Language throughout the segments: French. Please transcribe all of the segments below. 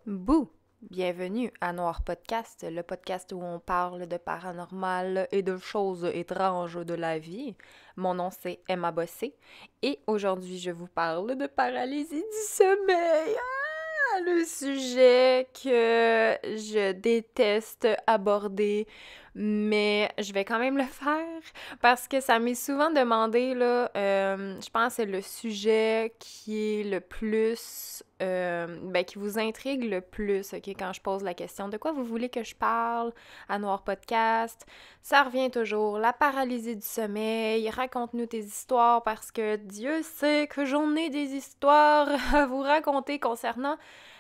Bouh! Bienvenue à Noir Podcast, le podcast où on parle de paranormal et de choses étranges de la vie. Mon nom c'est Emma Bossé et aujourd'hui je vous parle de paralysie du sommeil. Le sujet que je déteste aborder, mais je vais quand même le faire parce que ça m'est souvent demandé, là, je pense que c'est le sujet qui est le plus, qui vous intrigue le plus, ok, quand je pose la question de quoi vous voulez que je parle à Noir Podcast, ça revient toujours, la paralysie du sommeil, raconte-nous tes histoires parce que Dieu sait que j'en ai des histoires à vous raconter concernant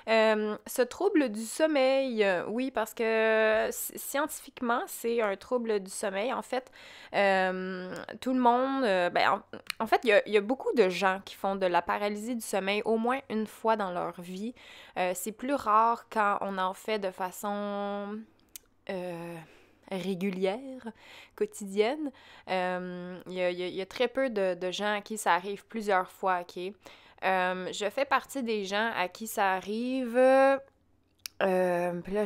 ce trouble du sommeil, oui, parce que scientifiquement, c'est un trouble du sommeil. En fait, tout le monde, en fait, il y a beaucoup de gens qui font de la paralysie du sommeil au moins une fois dans leur vie. C'est plus rare quand on en fait de façon régulière, quotidienne. Il y a très peu de gens à qui ça arrive plusieurs fois, ok? Je fais partie des gens à qui ça arrive. Puis là,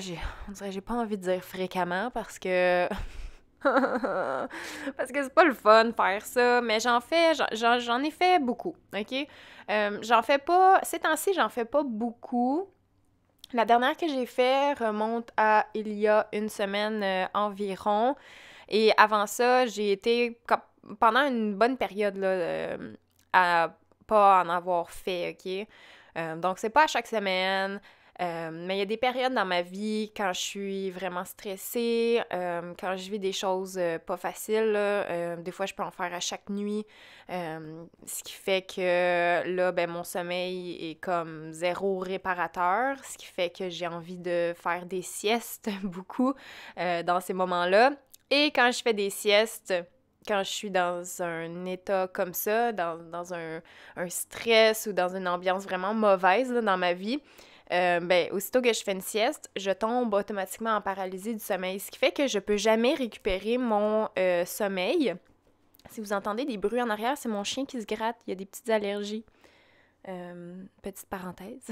on dirait que j'ai pas envie de dire fréquemment parce que. Parce que c'est pas le fun de faire ça, mais j'en ai fait beaucoup, ok? J'en fais pas. Ces temps-ci, j'en fais pas beaucoup. La dernière que j'ai fait remonte à il y a une semaine environ. Et avant ça, j'ai été pendant une bonne période là, à pas en avoir fait, ok? Donc, c'est pas à chaque semaine, mais il y a des périodes dans ma vie quand je suis vraiment stressée, quand je vis des choses pas faciles, là, des fois je peux en faire à chaque nuit, ce qui fait que là, ben mon sommeil est comme zéro réparateur, ce qui fait que j'ai envie de faire des siestes beaucoup dans ces moments-là. Et quand je fais des siestes, quand je suis dans un état comme ça, dans un stress ou dans une ambiance vraiment mauvaise là, dans ma vie, aussitôt que je fais une sieste, je tombe automatiquement en paralysie du sommeil, ce qui fait que je peux jamais récupérer mon sommeil. Si vous entendez des bruits en arrière, c'est mon chien qui se gratte, il y a des petites allergies. Petite parenthèse.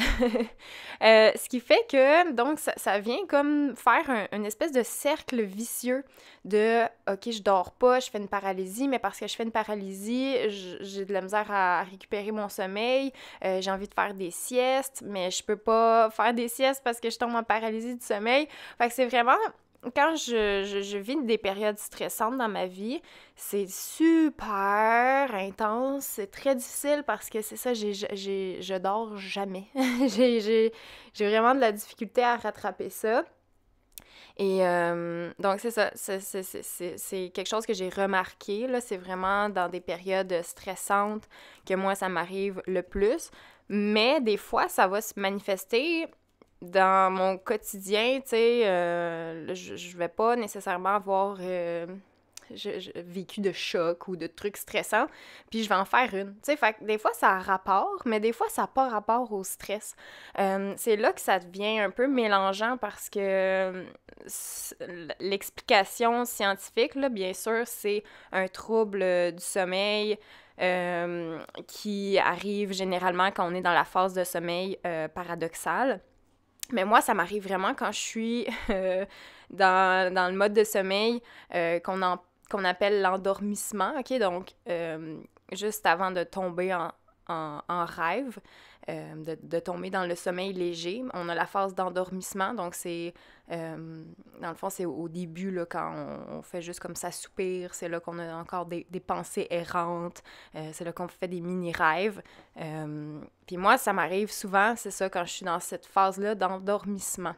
Ce qui fait que, donc, ça vient comme faire une espèce de cercle vicieux de OK, je dors pas, je fais une paralysie, mais parce que je fais une paralysie, j'ai de la misère à récupérer mon sommeil, j'ai envie de faire des siestes, mais je peux pas faire des siestes parce que je tombe en paralysie du sommeil. Fait que c'est vraiment quand je vis des périodes stressantes dans ma vie, c'est super intense, c'est très difficile parce que c'est ça, je dors jamais. J'ai vraiment de la difficulté à rattraper ça. Et donc, c'est ça, c'est quelque chose que j'ai remarqué, là, c'est vraiment dans des périodes stressantes que moi, ça m'arrive le plus. Mais des fois, ça va se manifester dans mon quotidien, tu sais, je vais pas nécessairement avoir vécu de choc ou de trucs stressants, puis je vais en faire une. Tu sais, fait que des fois, ça a rapport, mais des fois, ça n'a pas rapport au stress. C'est là que ça devient un peu mélangeant parce que l'explication scientifique, là, bien sûr, c'est un trouble du sommeil, qui arrive généralement quand on est dans la phase de sommeil paradoxal. Mais moi, ça m'arrive vraiment quand je suis dans le mode de sommeil qu'on appelle l'endormissement, OK? Donc, juste avant de tomber en rêve, de tomber dans le sommeil léger, on a la phase d'endormissement, donc dans le fond, c'est au début, là, quand on fait juste comme ça soupir, c'est là qu'on a encore des pensées errantes, c'est là qu'on fait des mini-rêves. Puis moi, ça m'arrive souvent, c'est ça, quand je suis dans cette phase-là d'endormissement.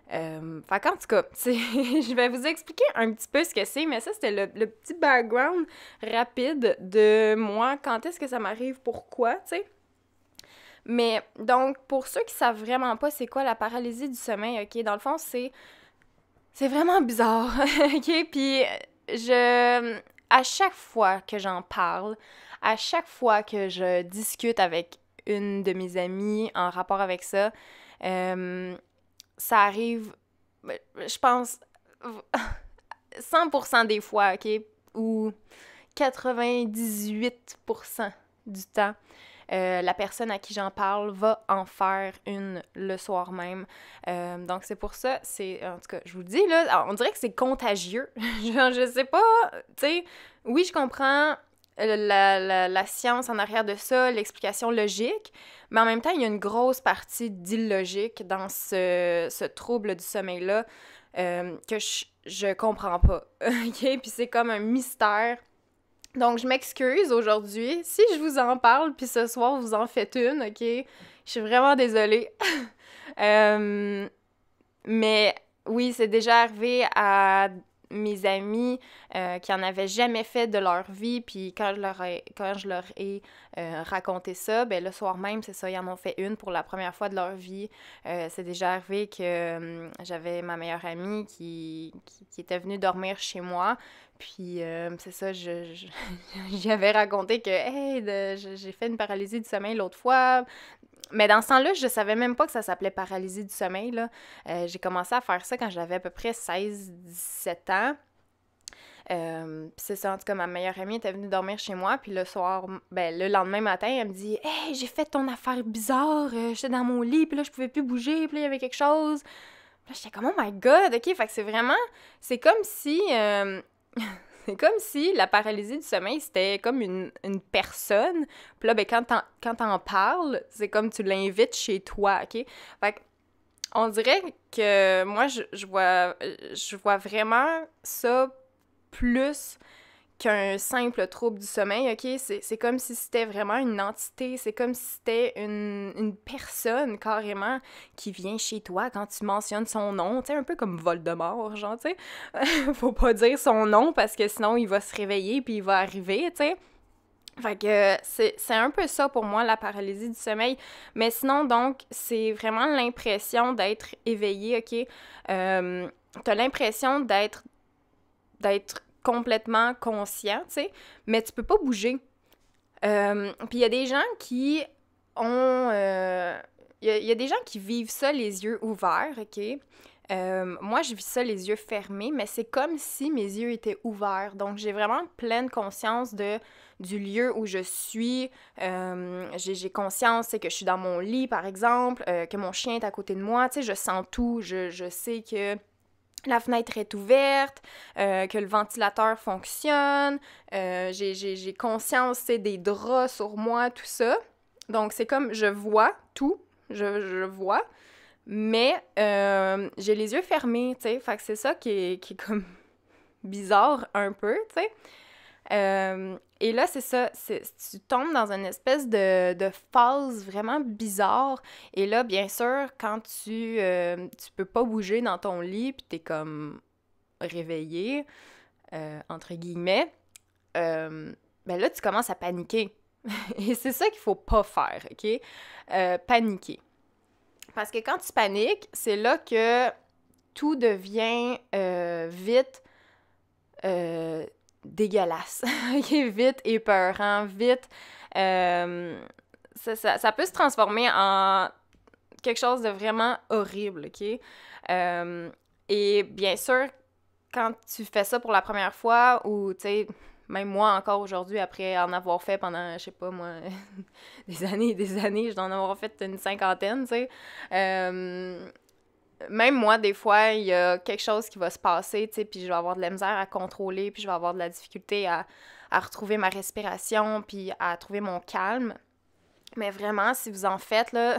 Fait qu'en tout cas, je vais vous expliquer un petit peu ce que c'est, mais ça, c'était le petit background rapide de moi, quand est-ce que ça m'arrive, pourquoi, tu sais. Mais donc, pour ceux qui savent vraiment pas c'est quoi la paralysie du sommeil, OK, dans le fond, c'est vraiment bizarre, OK? Puis, à chaque fois que j'en parle, à chaque fois que je discute avec une de mes amies en rapport avec ça, ça arrive, je pense, 100% des fois, OK? Ou 98% du temps. la personne à qui j'en parle va en faire une le soir même. Donc c'est pour ça, en tout cas, je vous le dis, là, on dirait que c'est contagieux. Genre, je sais pas, tu sais, oui, je comprends la science en arrière de ça, l'explication logique, mais en même temps, il y a une grosse partie d'illogique dans ce trouble du sommeil-là que je comprends pas, OK? Puis c'est comme un mystère. Donc, je m'excuse aujourd'hui si je vous en parle, puis ce soir, vous en faites une, OK? Je suis vraiment désolée. Mais oui, c'est déjà arrivé à mes amis qui en avaient jamais fait de leur vie, puis quand je leur ai raconté ça, ben le soir même, c'est ça, ils en ont fait une pour la première fois de leur vie. C'est déjà arrivé que j'avais ma meilleure amie qui était venue dormir chez moi, puis c'est ça, j'y avais raconté que, hey, j'ai fait une paralysie du sommeil l'autre fois. Mais dans ce temps-là, je savais même pas que ça s'appelait paralysie du sommeil, là. J'ai commencé à faire ça quand j'avais à peu près 16-17 ans. Puis c'est ça, en tout cas, ma meilleure amie était venue dormir chez moi, puis le soir, ben le lendemain matin, elle me dit « Hey, j'ai fait ton affaire bizarre, j'étais dans mon lit, puis là, je pouvais plus bouger, puis là, il y avait quelque chose. » Puis là, j'étais comme « Oh my God! » OK, fait que c'est vraiment... C'est comme si... C'est comme si la paralysie du sommeil, c'était comme une personne. Puis là, ben, quand t'en parles, c'est comme tu l'invites chez toi, OK? Fait on dirait que moi, je vois vraiment ça plus qu'un simple trouble du sommeil, OK? C'est comme si c'était vraiment une entité, c'est comme si c'était une personne, carrément, qui vient chez toi quand tu mentionnes son nom, tu sais, un peu comme Voldemort, genre, tu sais. Faut pas dire son nom, parce que sinon, il va se réveiller, puis il va arriver, tu sais. Fait que c'est un peu ça pour moi, la paralysie du sommeil. Mais sinon, donc, c'est vraiment l'impression d'être éveillé, OK? T'as l'impression d'être complètement conscient, tu sais, mais tu peux pas bouger. Puis il y a des gens qui ont... Il y a des gens qui vivent ça les yeux ouverts, OK? Moi, je vis ça les yeux fermés, mais c'est comme si mes yeux étaient ouverts. Donc, j'ai vraiment pleine conscience du lieu où je suis. J'ai conscience, c'est que je suis dans mon lit, par exemple, que mon chien est à côté de moi. Tu sais, je sens tout. Je sais que la fenêtre est ouverte, que le ventilateur fonctionne. J'ai conscience, c'est des draps sur moi, tout ça. Donc, c'est comme, je vois tout. Je vois. Mais j'ai les yeux fermés, tu sais. Fait que c'est ça qui est comme bizarre un peu, tu sais. Et là, c'est ça, tu tombes dans une espèce de phase vraiment bizarre. Et là, bien sûr, quand tu peux pas bouger dans ton lit, puis t'es comme réveillé, entre guillemets, ben là, tu commences à paniquer. Et c'est ça qu'il faut pas faire, OK? Paniquer. Parce que quand tu paniques, c'est là que tout devient vite dégueulasse. Vite épeurant, vite... ça peut se transformer en quelque chose de vraiment horrible, OK? Et bien sûr, quand tu fais ça pour la première fois, ou, tu sais, même moi encore aujourd'hui, après en avoir fait pendant, je sais pas moi, des années et des années, je dois en avoir fait une cinquantaine, tu sais. Même moi, des fois, il y a quelque chose qui va se passer, tu sais, puis je vais avoir de la misère à contrôler, puis je vais avoir de la difficulté à retrouver ma respiration, puis à trouver mon calme. Mais vraiment, si vous en faites, là,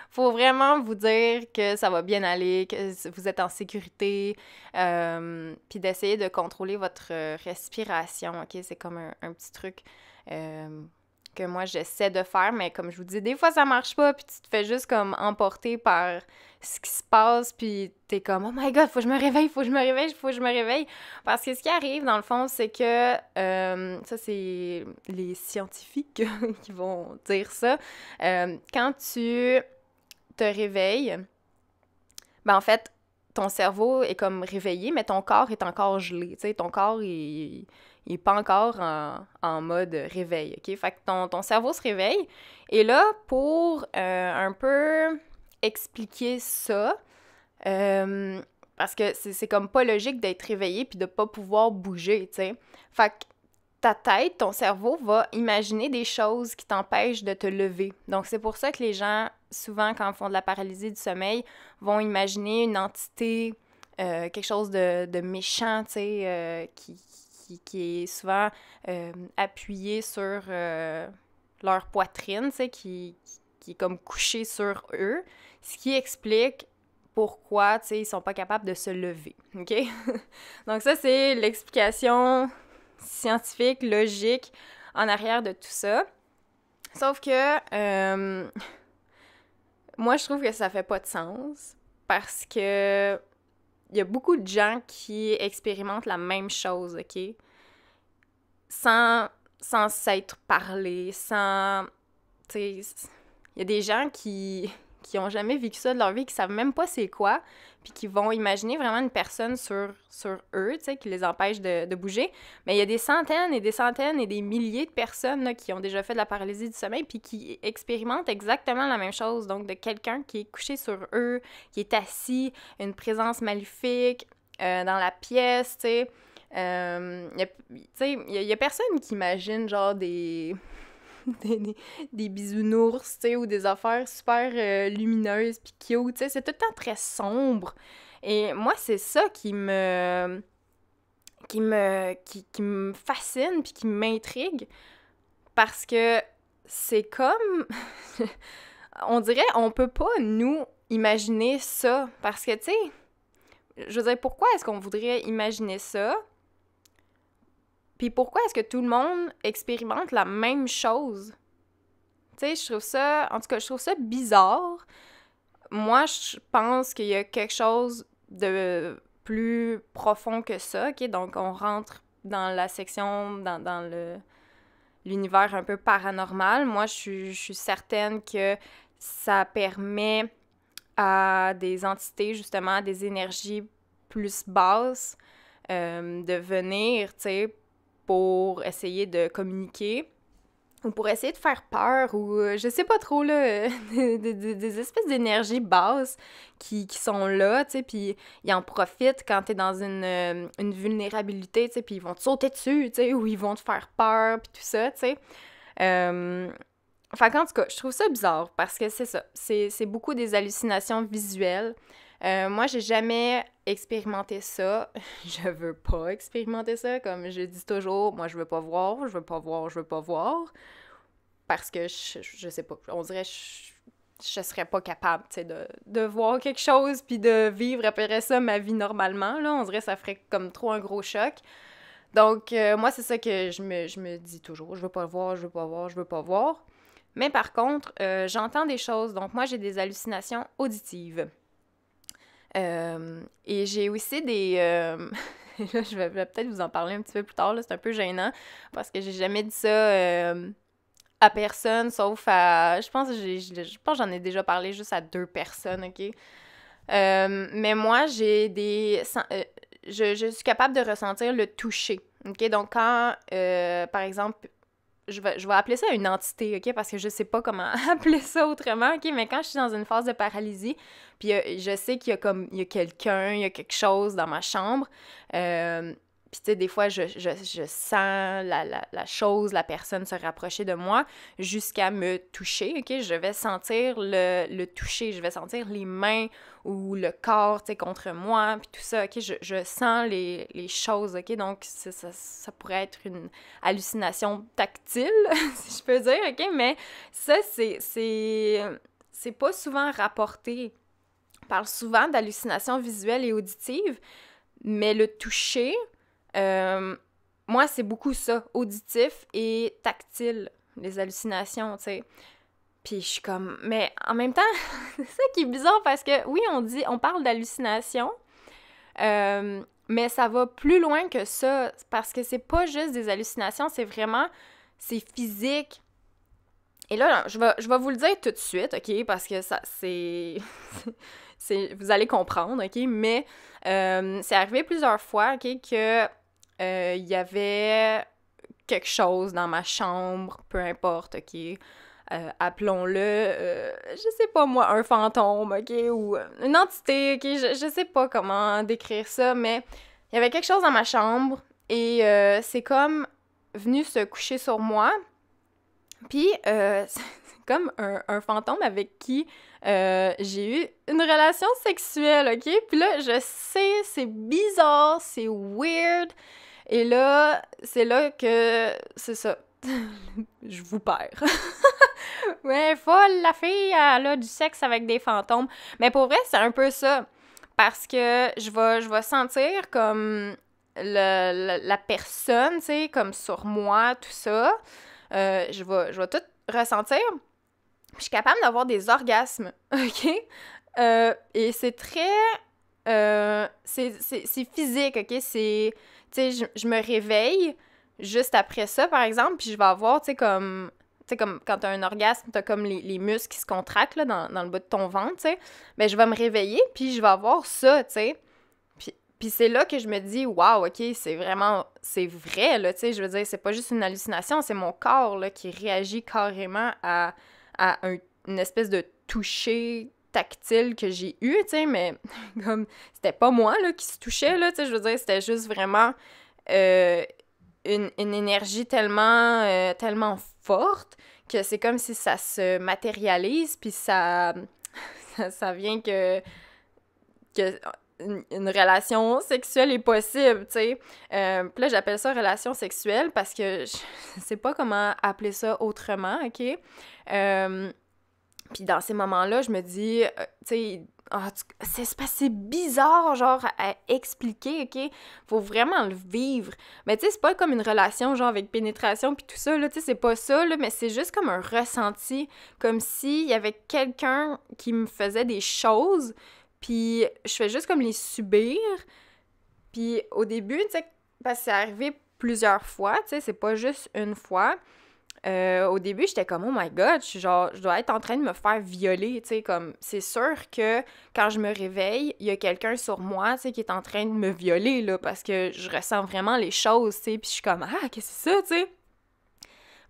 faut vraiment vous dire que ça va bien aller, que vous êtes en sécurité, puis d'essayer de contrôler votre respiration, OK? C'est comme un petit truc que moi, j'essaie de faire, mais comme je vous dis, des fois, ça marche pas, puis tu te fais juste comme emporter par ce qui se passe, puis t'es comme « Oh my God, faut que je me réveille, faut que je me réveille, faut que je me réveille! » Parce que ce qui arrive, dans le fond, c'est que, ça, c'est les scientifiques qui vont dire ça, quand tu te réveilles, ben en fait, ton cerveau est comme réveillé, mais ton corps est encore gelé, tu sais, ton corps, il est pas encore en mode réveil, OK? Fait que ton cerveau se réveille, et là, pour un peu expliquer ça, parce que c'est comme pas logique d'être réveillé puis de pas pouvoir bouger, tu sais. Fait que ta tête, ton cerveau va imaginer des choses qui t'empêchent de te lever. Donc, c'est pour ça que les gens, souvent, quand ils font de la paralysie du sommeil, vont imaginer une entité, quelque chose de méchant, tu sais, qui est souvent appuyé sur leur poitrine, tu sais, qui est comme couché sur eux, ce qui explique pourquoi, tu sais, ils sont pas capables de se lever, OK? Donc ça, c'est l'explication scientifique, logique, en arrière de tout ça. Sauf que moi, je trouve que ça fait pas de sens parce que il y a beaucoup de gens qui expérimentent la même chose, OK? Sans s'être parlé, sans... Tu sais, il y a des gens qui ont jamais vécu ça de leur vie, qui savent même pas c'est quoi, puis qui vont imaginer vraiment une personne sur eux, tu sais, qui les empêche de bouger. Mais il y a des centaines et des centaines et des milliers de personnes là, qui ont déjà fait de la paralysie du sommeil, puis qui expérimentent exactement la même chose. Donc, de quelqu'un qui est couché sur eux, qui est assis, une présence maléfique dans la pièce, tu sais. Il y a personne qui imagine, genre, des bisounours, tu sais, ou des affaires super lumineuses pis cute, tu sais, c'est tout le temps très sombre. Et moi, c'est ça qui me fascine puis qui m'intrigue parce que c'est comme... on dirait, on peut pas, nous, imaginer ça parce que, tu sais, je veux dire, pourquoi est-ce qu'on voudrait imaginer ça? Puis pourquoi est-ce que tout le monde expérimente la même chose? Tu sais, je trouve ça... En tout cas, je trouve ça bizarre. Moi, je pense qu'il y a quelque chose de plus profond que ça, OK? Donc, on rentre dans la section, dans l'univers un peu paranormal. Moi, je suis certaine que ça permet à des entités, justement, à des énergies plus basses, de venir, tu sais, pour essayer de communiquer ou pour essayer de faire peur ou je sais pas trop, là, des espèces d'énergies basses qui sont là, tu sais, puis ils en profitent quand t'es dans une vulnérabilité, tu sais, puis ils vont te sauter dessus, tu sais, ou ils vont te faire peur, puis tout ça, tu sais. Enfin, en tout cas, je trouve ça bizarre parce que c'est ça, c'est beaucoup des hallucinations visuelles. Moi, j'ai jamais expérimenté ça. Je veux pas expérimenter ça. Comme je dis toujours, moi, je veux pas voir, je veux pas voir, je veux pas voir. Parce que je sais pas, on dirait que je serais pas capable, tu sais, de voir quelque chose puis de vivre après ça ma vie normalement, là. On dirait que ça ferait comme trop un gros choc. Donc, moi, c'est ça que je me dis toujours. Je veux pas voir, je veux pas voir, je veux pas voir. Mais par contre, j'entends des choses. Donc, moi, j'ai des hallucinations auditives. Et j'ai aussi des... là, je vais peut-être vous en parler un petit peu plus tard, là, c'est un peu gênant, parce que j'ai jamais dit ça à personne, sauf à... Je pense que j'en ai déjà parlé juste à 2 personnes, OK? Mais moi, j'ai des... je suis capable de ressentir le toucher, OK? Donc, quand, par exemple... Je vais appeler ça une entité, OK? Parce que je sais pas comment appeler ça autrement, OK? Mais quand je suis dans une phase de paralysie, puis je sais qu'il y a quelqu'un, il y a quelque chose dans ma chambre, puis tu sais, des fois, je sens la chose, la personne se rapprocher de moi jusqu'à me toucher, OK? Je vais sentir le toucher, je vais sentir les mains ou le corps, tu sais, contre moi, puis tout ça, OK? Je sens les choses, OK? Donc, ça pourrait être une hallucination tactile, si je peux dire, OK? Mais ça, c'est pas souvent rapporté. On parle souvent d'hallucinations visuelles et auditives, mais le toucher... moi, c'est beaucoup ça, auditif et tactile, les hallucinations, tu sais. Puis je suis comme... Mais en même temps, c'est ça qui est bizarre parce que, oui, on parle d'hallucinations, mais ça va plus loin que ça parce que c'est pas juste des hallucinations, c'est physique. Et là, je vais vous le dire tout de suite, OK, parce que ça, c'est... vous allez comprendre, OK, mais c'est arrivé plusieurs fois, OK, que... il y avait quelque chose dans ma chambre, peu importe, OK? Appelons-le, je sais pas moi, un fantôme, OK? Ou une entité, OK? Je sais pas comment décrire ça, mais il y avait quelque chose dans ma chambre et c'est comme venu se coucher sur moi. Puis, c'est comme un fantôme avec qui j'ai eu une relation sexuelle, OK? Puis là, je sais, c'est bizarre, c'est weird. Et là, c'est là que... C'est ça. Je vous perds. Ouais, folle, la fille, elle a du sexe avec des fantômes. Mais pour vrai, c'est un peu ça. Parce que je vais sentir comme la personne, tu sais, comme sur moi, tout ça. Je vais tout ressentir. Puis je suis capable d'avoir des orgasmes, OK? Et c'est très... c'est physique, OK? C'est... Tu sais, je me réveille juste après ça, par exemple, puis je vais avoir, tu sais, comme... Tu sais, comme quand t'as un orgasme, t'as comme les muscles qui se contractent, là, dans le bas de ton ventre, tu sais. Ben, je vais me réveiller, puis je vais avoir ça, tu sais. Puis c'est là que je me dis, waouh, OK, c'est vraiment... C'est vrai, là, tu sais. Je veux dire, c'est pas juste une hallucination, c'est mon corps, là, qui réagit carrément à une espèce de toucher tactile que j'ai eu, tu sais, mais comme c'était pas moi, là, qui se touchait, là, tu sais, je veux dire, c'était juste vraiment une énergie tellement forte que c'est comme si ça se matérialise, puis ça vient que une relation sexuelle est possible, tu sais. Puis là, j'appelle ça relation sexuelle parce que je sais pas comment appeler ça autrement, OK? Puis dans ces moments-là, je me dis, tu sais, c'est bizarre, genre, à expliquer, OK? Faut vraiment le vivre. Mais tu sais, c'est pas comme une relation, genre, avec pénétration puis tout ça, là, tu sais, c'est pas ça, là, mais c'est juste comme un ressenti, comme s'il y avait quelqu'un qui me faisait des choses, puis je fais juste comme les subir. Puis au début, tu sais, parce que c'est arrivé plusieurs fois, tu sais, c'est pas juste une fois. Au début, j'étais comme « Oh my God! » je dois être en train de me faire violer, tu sais, comme... C'est sûr que quand je me réveille, il y a quelqu'un sur moi, tu sais, qui est en train de me violer, là, parce que je ressens vraiment les choses, tu sais, puis je suis comme « Ah, qu'est-ce que c'est ça, tu sais? »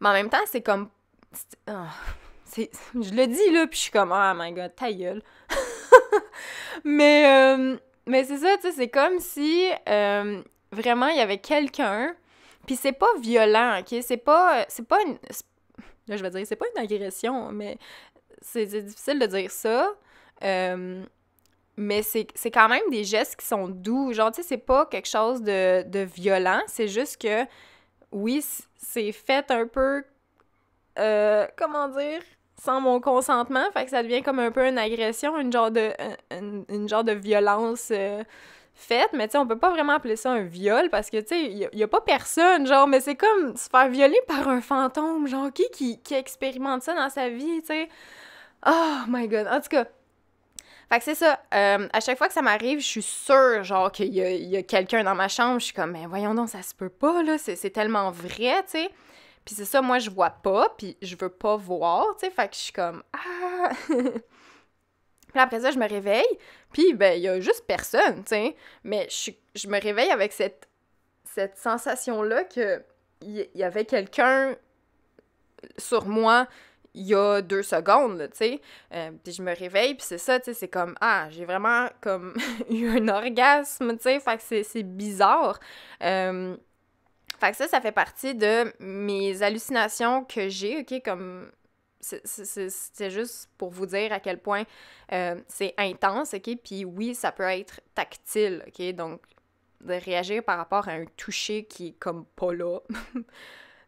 Mais en même temps, c'est comme... je le dis, là, puis je suis comme « Oh my God, ta gueule! » Mais c'est ça, tu sais, c'est comme si vraiment il y avait quelqu'un... Puis c'est pas violent, OK? C'est pas une... Là, je vais dire, c'est pas une agression, mais c'est difficile de dire ça. Mais c'est quand même des gestes qui sont doux. Genre, tu sais, c'est pas quelque chose de violent. C'est juste que, oui, c'est fait un peu... comment dire? Sans mon consentement. Fait que ça devient comme un peu une agression, une genre de violence... faite, mais tu sais, on peut pas vraiment appeler ça un viol parce que, tu sais, il y a pas personne, genre, mais c'est comme se faire violer par un fantôme, genre, qui expérimente ça dans sa vie, tu sais. Oh my God! En tout cas, fait que c'est ça. À chaque fois que ça m'arrive, je suis sûre, genre, qu'il y a quelqu'un dans ma chambre, je suis comme, mais voyons donc, ça se peut pas, là, c'est tellement vrai, tu sais. Puis c'est ça, moi, je vois pas, puis je veux pas voir, tu sais, fait que je suis comme, ah! Puis après ça, je me réveille, puis ben, il y a juste personne, tu sais. Mais je me réveille avec cette sensation-là que il y avait quelqu'un sur moi il y a 2 secondes, tu sais. Puis je me réveille, puis c'est ça, tu sais, c'est comme, ah, j'ai vraiment comme eu un orgasme, tu sais, fait que c'est bizarre. Fait que ça fait partie de mes hallucinations que j'ai, OK, comme... C'est juste pour vous dire à quel point c'est intense, OK? Puis oui, ça peut être tactile, OK? Donc, de réagir par rapport à un toucher qui est comme pas là,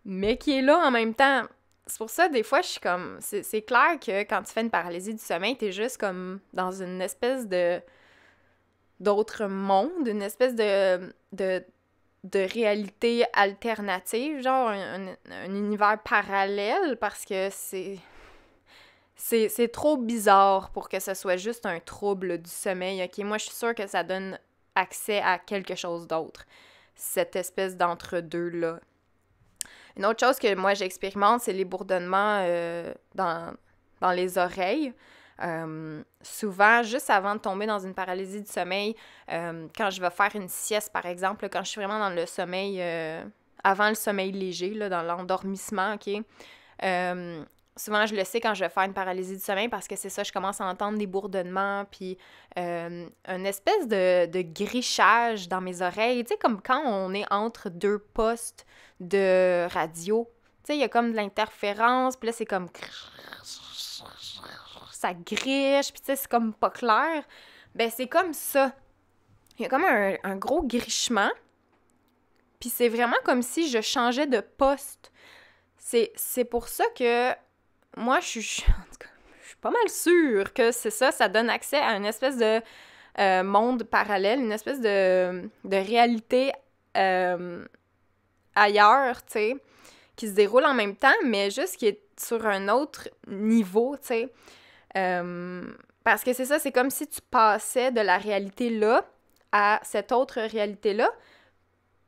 mais qui est là en même temps. C'est pour ça, des fois, je suis comme... C'est clair que quand tu fais une paralysie du sommeil, t'es juste comme dans une espèce d'autre monde, une espèce de réalité alternative, genre un univers parallèle, parce que c'est trop bizarre pour que ce soit juste un trouble du sommeil, OK? Moi, je suis sûre que ça donne accès à quelque chose d'autre, cette espèce d'entre-deux-là. Une autre chose que moi, j'expérimente, c'est les bourdonnements dans les oreilles. Souvent, juste avant de tomber dans une paralysie du sommeil, quand je vais faire une sieste, par exemple, quand je suis vraiment dans le sommeil, avant le sommeil léger, là, dans l'endormissement, OK? souvent, je le sais quand je vais faire une paralysie du sommeil parce que c'est ça, je commence à entendre des bourdonnements, puis une espèce de grichage dans mes oreilles. Tu sais, comme quand on est entre deux postes de radio. Tu sais, il y a comme de l'interférence, puis là, c'est comme... Ça griche, puis tu sais, c'est comme pas clair. Ben, c'est comme ça. Il y a comme un gros grichement, puis c'est vraiment comme si je changeais de poste. C'est pour ça que moi, en tout cas, je suis pas mal sûre que c'est ça, ça donne accès à une espèce de monde parallèle, une espèce de réalité ailleurs, tu sais, qui se déroule en même temps, mais juste qui est sur un autre niveau, tu sais. Parce que c'est ça, c'est comme si tu passais de la réalité là à cette autre réalité-là.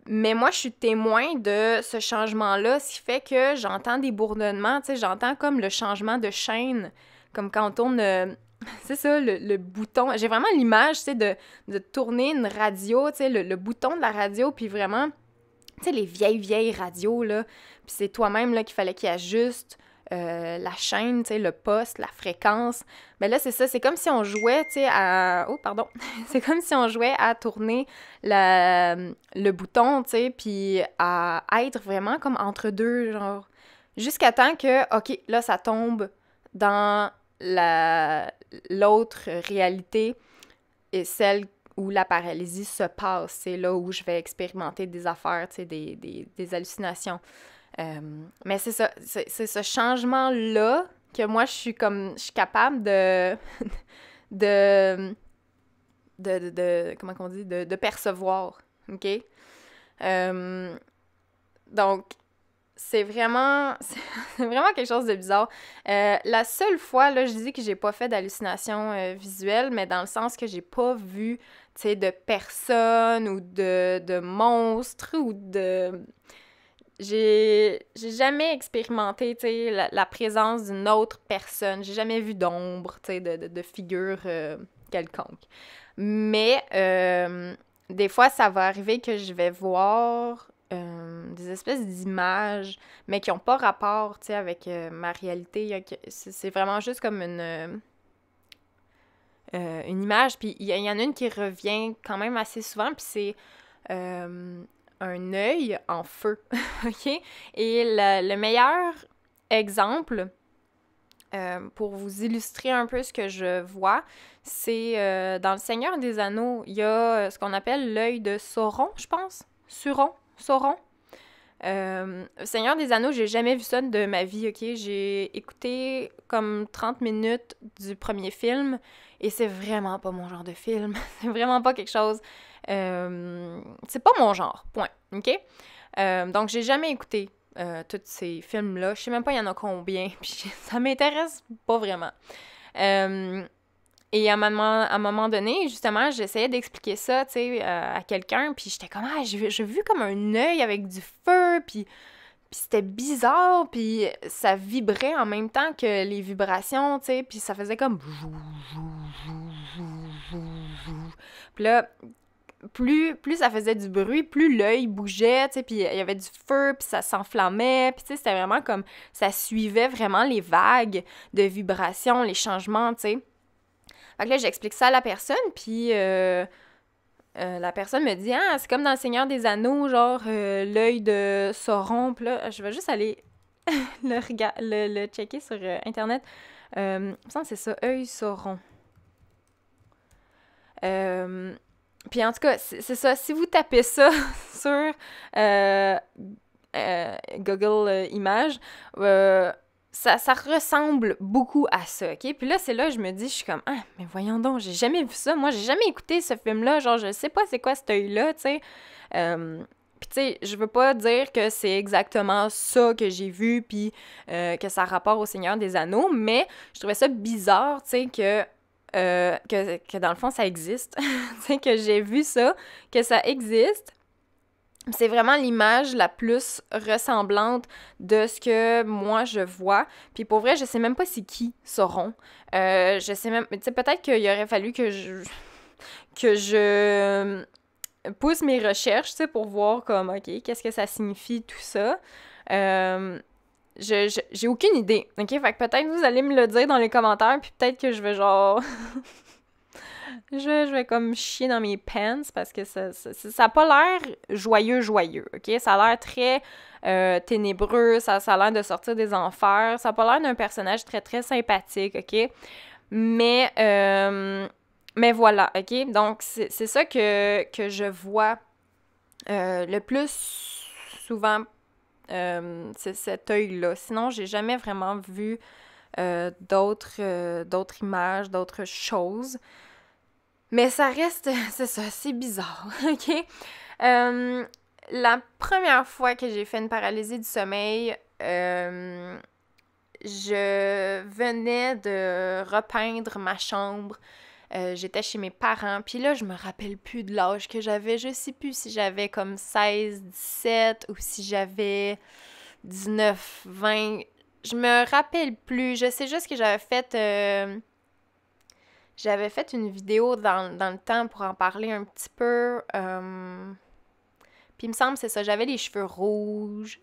Mais moi, je suis témoin de ce changement-là, ce qui fait que j'entends des bourdonnements, tu sais, j'entends comme le changement de chaîne, comme quand on tourne, c'est ça, le bouton. J'ai vraiment l'image, tu sais, de tourner une radio, tu sais, le bouton de la radio, puis vraiment, tu sais, les vieilles radios, là, puis c'est toi-même, là, qu'il fallait qu'il ajuste la chaîne, tu sais, le poste, la fréquence. Ben là, c'est ça, c'est comme si on jouait, tu sais, à... Oh, pardon! C'est comme si on jouait à tourner le bouton, tu sais, puis à être vraiment comme entre deux, genre, jusqu'à temps que, OK, là, ça tombe dans l'autre réalité et celle où la paralysie se passe. C'est là où je vais expérimenter des affaires, tu sais, des hallucinations. Mais c'est ça, c'est ce changement-là que moi, je suis capable comment on dit, de percevoir, OK? Donc, c'est vraiment quelque chose de bizarre. La seule fois, là, je dis que j'ai pas fait d'hallucination visuelle, mais dans le sens que j'ai pas vu, tu sais, de personnes ou de monstres ou de... J'ai jamais expérimenté, tu sais, la présence d'une autre personne. J'ai jamais vu d'ombre, tu sais, de figure quelconque. Mais des fois, ça va arriver que je vais voir des espèces d'images, mais qui n'ont pas rapport, tu sais, avec ma réalité. C'est vraiment juste comme une image. Puis il y en a une qui revient quand même assez souvent, puis c'est... un œil en feu, OK? Et le meilleur exemple, pour vous illustrer un peu ce que je vois, c'est dans Le Seigneur des Anneaux, il y a ce qu'on appelle l'œil de Sauron, je pense? Sauron. Le Seigneur des Anneaux, j'ai jamais vu ça de ma vie, OK? J'ai écouté comme 30 minutes du premier film et c'est vraiment pas mon genre de film. C'est vraiment pas quelque chose... c'est pas mon genre, point, OK? Donc, j'ai jamais écouté tous ces films-là. Je sais même pas il y en a combien, puis ça m'intéresse pas vraiment. Et à un moment donné, justement, j'essayais d'expliquer ça, tu sais, à quelqu'un, puis j'étais comme, ah, j'ai vu comme un œil avec du feu, puis c'était bizarre, puis ça vibrait en même temps que les vibrations, tu sais, puis ça faisait comme... Puis là, plus ça faisait du bruit, plus l'œil bougeait, tu sais, puis il y avait du feu, puis ça s'enflammait, puis tu sais, c'était vraiment comme... Ça suivait vraiment les vagues de vibrations, les changements, tu sais. Fait que là, j'explique ça à la personne, puis la personne me dit « Ah, c'est comme dans Le Seigneur des Anneaux, genre l'œil de Sauron. » Puis là, je vais juste aller le checker sur Internet. Il me semble que c'est ça, œil Sauron. Puis en tout cas, c'est ça. Si vous tapez ça sur Google Images, ça ressemble beaucoup à ça, OK? Puis là, c'est là que je me dis, je suis comme, ah, mais voyons donc, j'ai jamais vu ça. Moi, j'ai jamais écouté ce film-là. Genre, je sais pas c'est quoi cet œil-là, tu sais. Puis, tu sais, je veux pas dire que c'est exactement ça que j'ai vu, puis que ça a rapport au Seigneur des Anneaux, mais je trouvais ça bizarre, tu sais, que dans le fond, ça existe. Tu sais, que j'ai vu ça, que ça existe. C'est vraiment l'image la plus ressemblante de ce que moi je vois. Puis pour vrai, je sais même pas c'est qui Sauron. Je sais même... Tu sais, peut-être qu'il aurait fallu que je pousse mes recherches, tu sais, pour voir comme, OK, qu'est-ce que ça signifie tout ça. j'ai aucune idée, OK? Fait que peut-être vous allez me le dire dans les commentaires, puis peut-être que je vais genre... je vais comme chier dans mes pants parce que ça a pas l'air joyeux, OK? Ça a l'air très ténébreux, ça a l'air de sortir des enfers, ça a pas l'air d'un personnage très, très sympathique, OK? Mais voilà, OK? Donc, c'est ça que je vois le plus souvent, c'est cet œil-là. Sinon, j'ai jamais vraiment vu d'autres images, d'autres choses. Mais ça reste, c'est ça, c'est bizarre, OK? La première fois que j'ai fait une paralysie du sommeil, je venais de repeindre ma chambre. J'étais chez mes parents, puis là, je me rappelle plus de l'âge que j'avais. Je sais plus si j'avais comme 16, 17 ou si j'avais 19, 20. Je me rappelle plus. Je sais juste que j'avais fait une vidéo dans le temps pour en parler un petit peu. Puis il me semble, c'est ça, j'avais les cheveux rouges.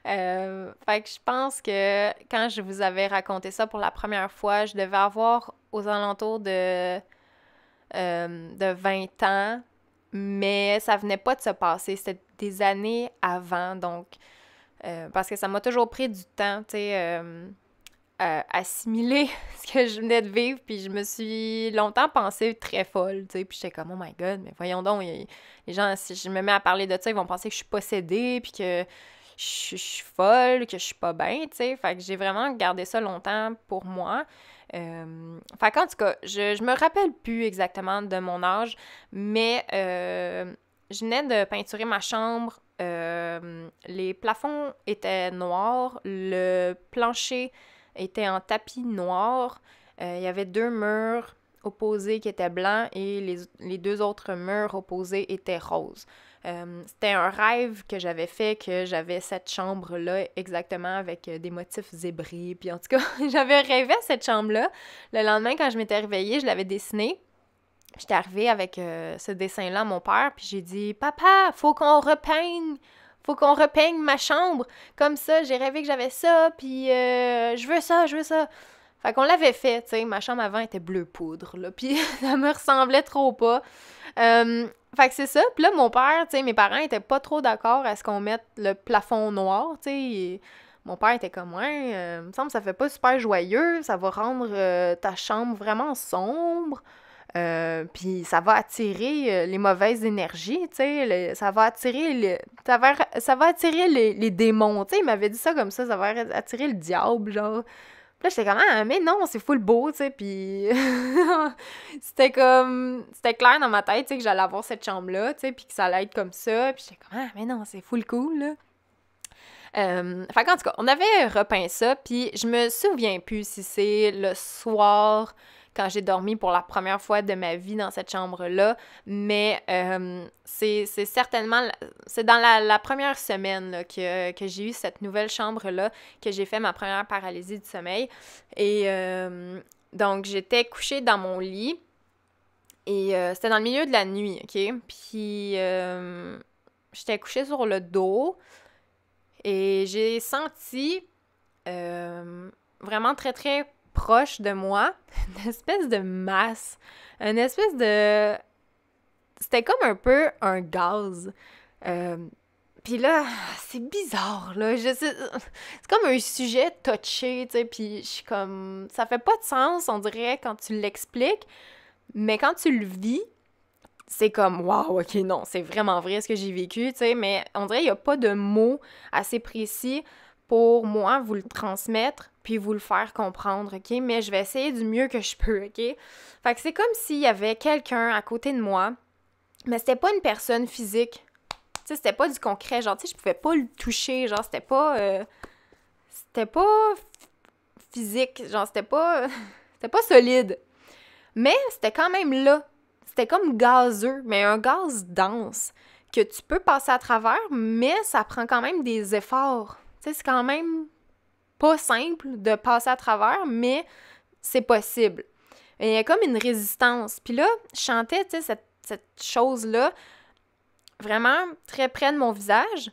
Fait que je pense que quand je vous avais raconté ça pour la première fois, je devais avoir aux alentours de 20 ans. Mais ça venait pas de se passer, c'était des années avant. Donc, parce que ça m'a toujours pris du temps, tu sais... assimiler ce que je venais de vivre, puis je me suis longtemps pensée très folle, tu sais, puis j'étais comme « Oh my God, mais voyons donc, les gens, si je me mets à parler de ça, ils vont penser que je suis possédée, puis que je suis folle, que je suis pas bien, tu sais, fait que j'ai vraiment gardé ça longtemps pour moi. Fait qu'en tout cas, je me rappelle plus exactement de mon âge, mais je venais de peinturer ma chambre, les plafonds étaient noirs, le plancher était en tapis noir. Il y avait 2 murs opposés qui étaient blancs et les 2 autres murs opposés étaient roses. C'était un rêve que j'avais fait, que j'avais cette chambre-là exactement avec des motifs zébrés. Puis en tout cas, j'avais rêvé à cette chambre-là. Le lendemain, quand je m'étais réveillée, je l'avais dessinée. J'étais arrivée avec ce dessin-là à mon père, puis j'ai dit « Papa, faut qu'on repeigne! Faut qu'on repeigne ma chambre! Comme ça, j'ai rêvé que j'avais ça, puis je veux ça! » Fait qu'on l'avait fait, tu sais, ma chambre avant était bleu poudre, là, puis ça me ressemblait trop pas. Fait que c'est ça, puis là, mon père, tu sais, mes parents étaient pas trop d'accord à ce qu'on mette le plafond noir, tu sais. Mon père était comme « Ouais, me semble que ça fait pas super joyeux, ça va rendre ta chambre vraiment sombre. » Puis ça va attirer les mauvaises énergies, tu sais, ça va attirer ça va attirer les démons, tu sais, il m'avait dit ça comme ça va attirer le diable, genre. Puis là, j'étais comme, ah, mais non, c'est full beau, tu sais, puis c'était clair dans ma tête, tu sais, que j'allais avoir cette chambre-là, tu sais, puis que ça allait être comme ça, puis j'étais comme, ah, mais non, c'est full cool, là. Fait qu'en tout cas, on avait repeint ça, puis je me souviens plus si c'est le soir quand j'ai dormi pour la première fois de ma vie dans cette chambre-là, mais c'est certainement, c'est dans la première semaine là, que j'ai eu cette nouvelle chambre-là, que j'ai fait ma première paralysie du sommeil, et donc j'étais couchée dans mon lit, et c'était dans le milieu de la nuit, OK? Puis j'étais couchée sur le dos, et j'ai senti vraiment très, très proche de moi une espèce de masse, une espèce de... C'était comme un peu un gaz. Puis là, c'est bizarre, là. C'est comme un sujet touché, tu sais, puis je suis comme... Ça fait pas de sens, on dirait, quand tu l'expliques, mais quand tu le vis, c'est comme, wow, ok, non, c'est vraiment vrai ce que j'ai vécu, tu sais, mais on dirait qu'il n'y a pas de mots assez précis pour moi vous le transmettre puis vous le faire comprendre, ok? Mais je vais essayer du mieux que je peux, ok? Fait que c'est comme s'il y avait quelqu'un à côté de moi, mais c'était pas une personne physique. Tu sais, c'était pas du concret, genre, tu sais, je pouvais pas le toucher, genre, c'était pas physique, genre, c'était pas solide. Mais c'était quand même là. C'était comme gazeux, mais un gaz dense que tu peux passer à travers, mais ça prend quand même des efforts. Tu sais, c'est quand même pas simple de passer à travers, mais c'est possible. Et il y a comme une résistance. Puis là, je chantais, tu sais, cette chose-là vraiment très près de mon visage.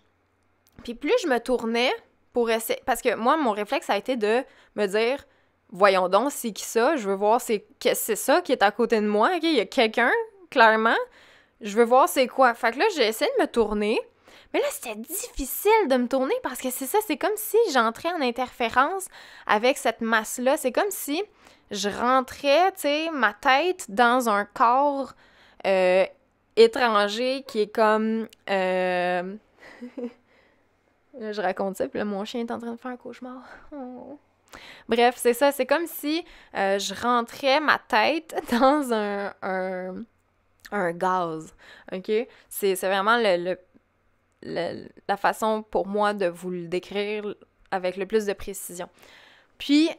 Puis plus je me tournais, pour essayer... Parce que moi, mon réflexe a été de me dire, voyons donc, c'est qui ça? Je veux voir c'est ça qui est à côté de moi, OK? Il y a quelqu'un, clairement. Je veux voir c'est quoi. Fait que là, j'ai essayé de me tourner. Mais là, c'était difficile de me tourner parce que c'est ça, c'est comme si j'entrais en interférence avec cette masse-là. C'est comme si je rentrais, tu sais, ma tête dans un corps étranger qui est comme... Là, je raconte ça, puis là, mon chien est en train de faire un cauchemar. Oh. Bref, c'est ça, c'est comme si je rentrais ma tête dans un gaz, OK? C'est vraiment la façon pour moi de vous le décrire avec le plus de précision. Puis,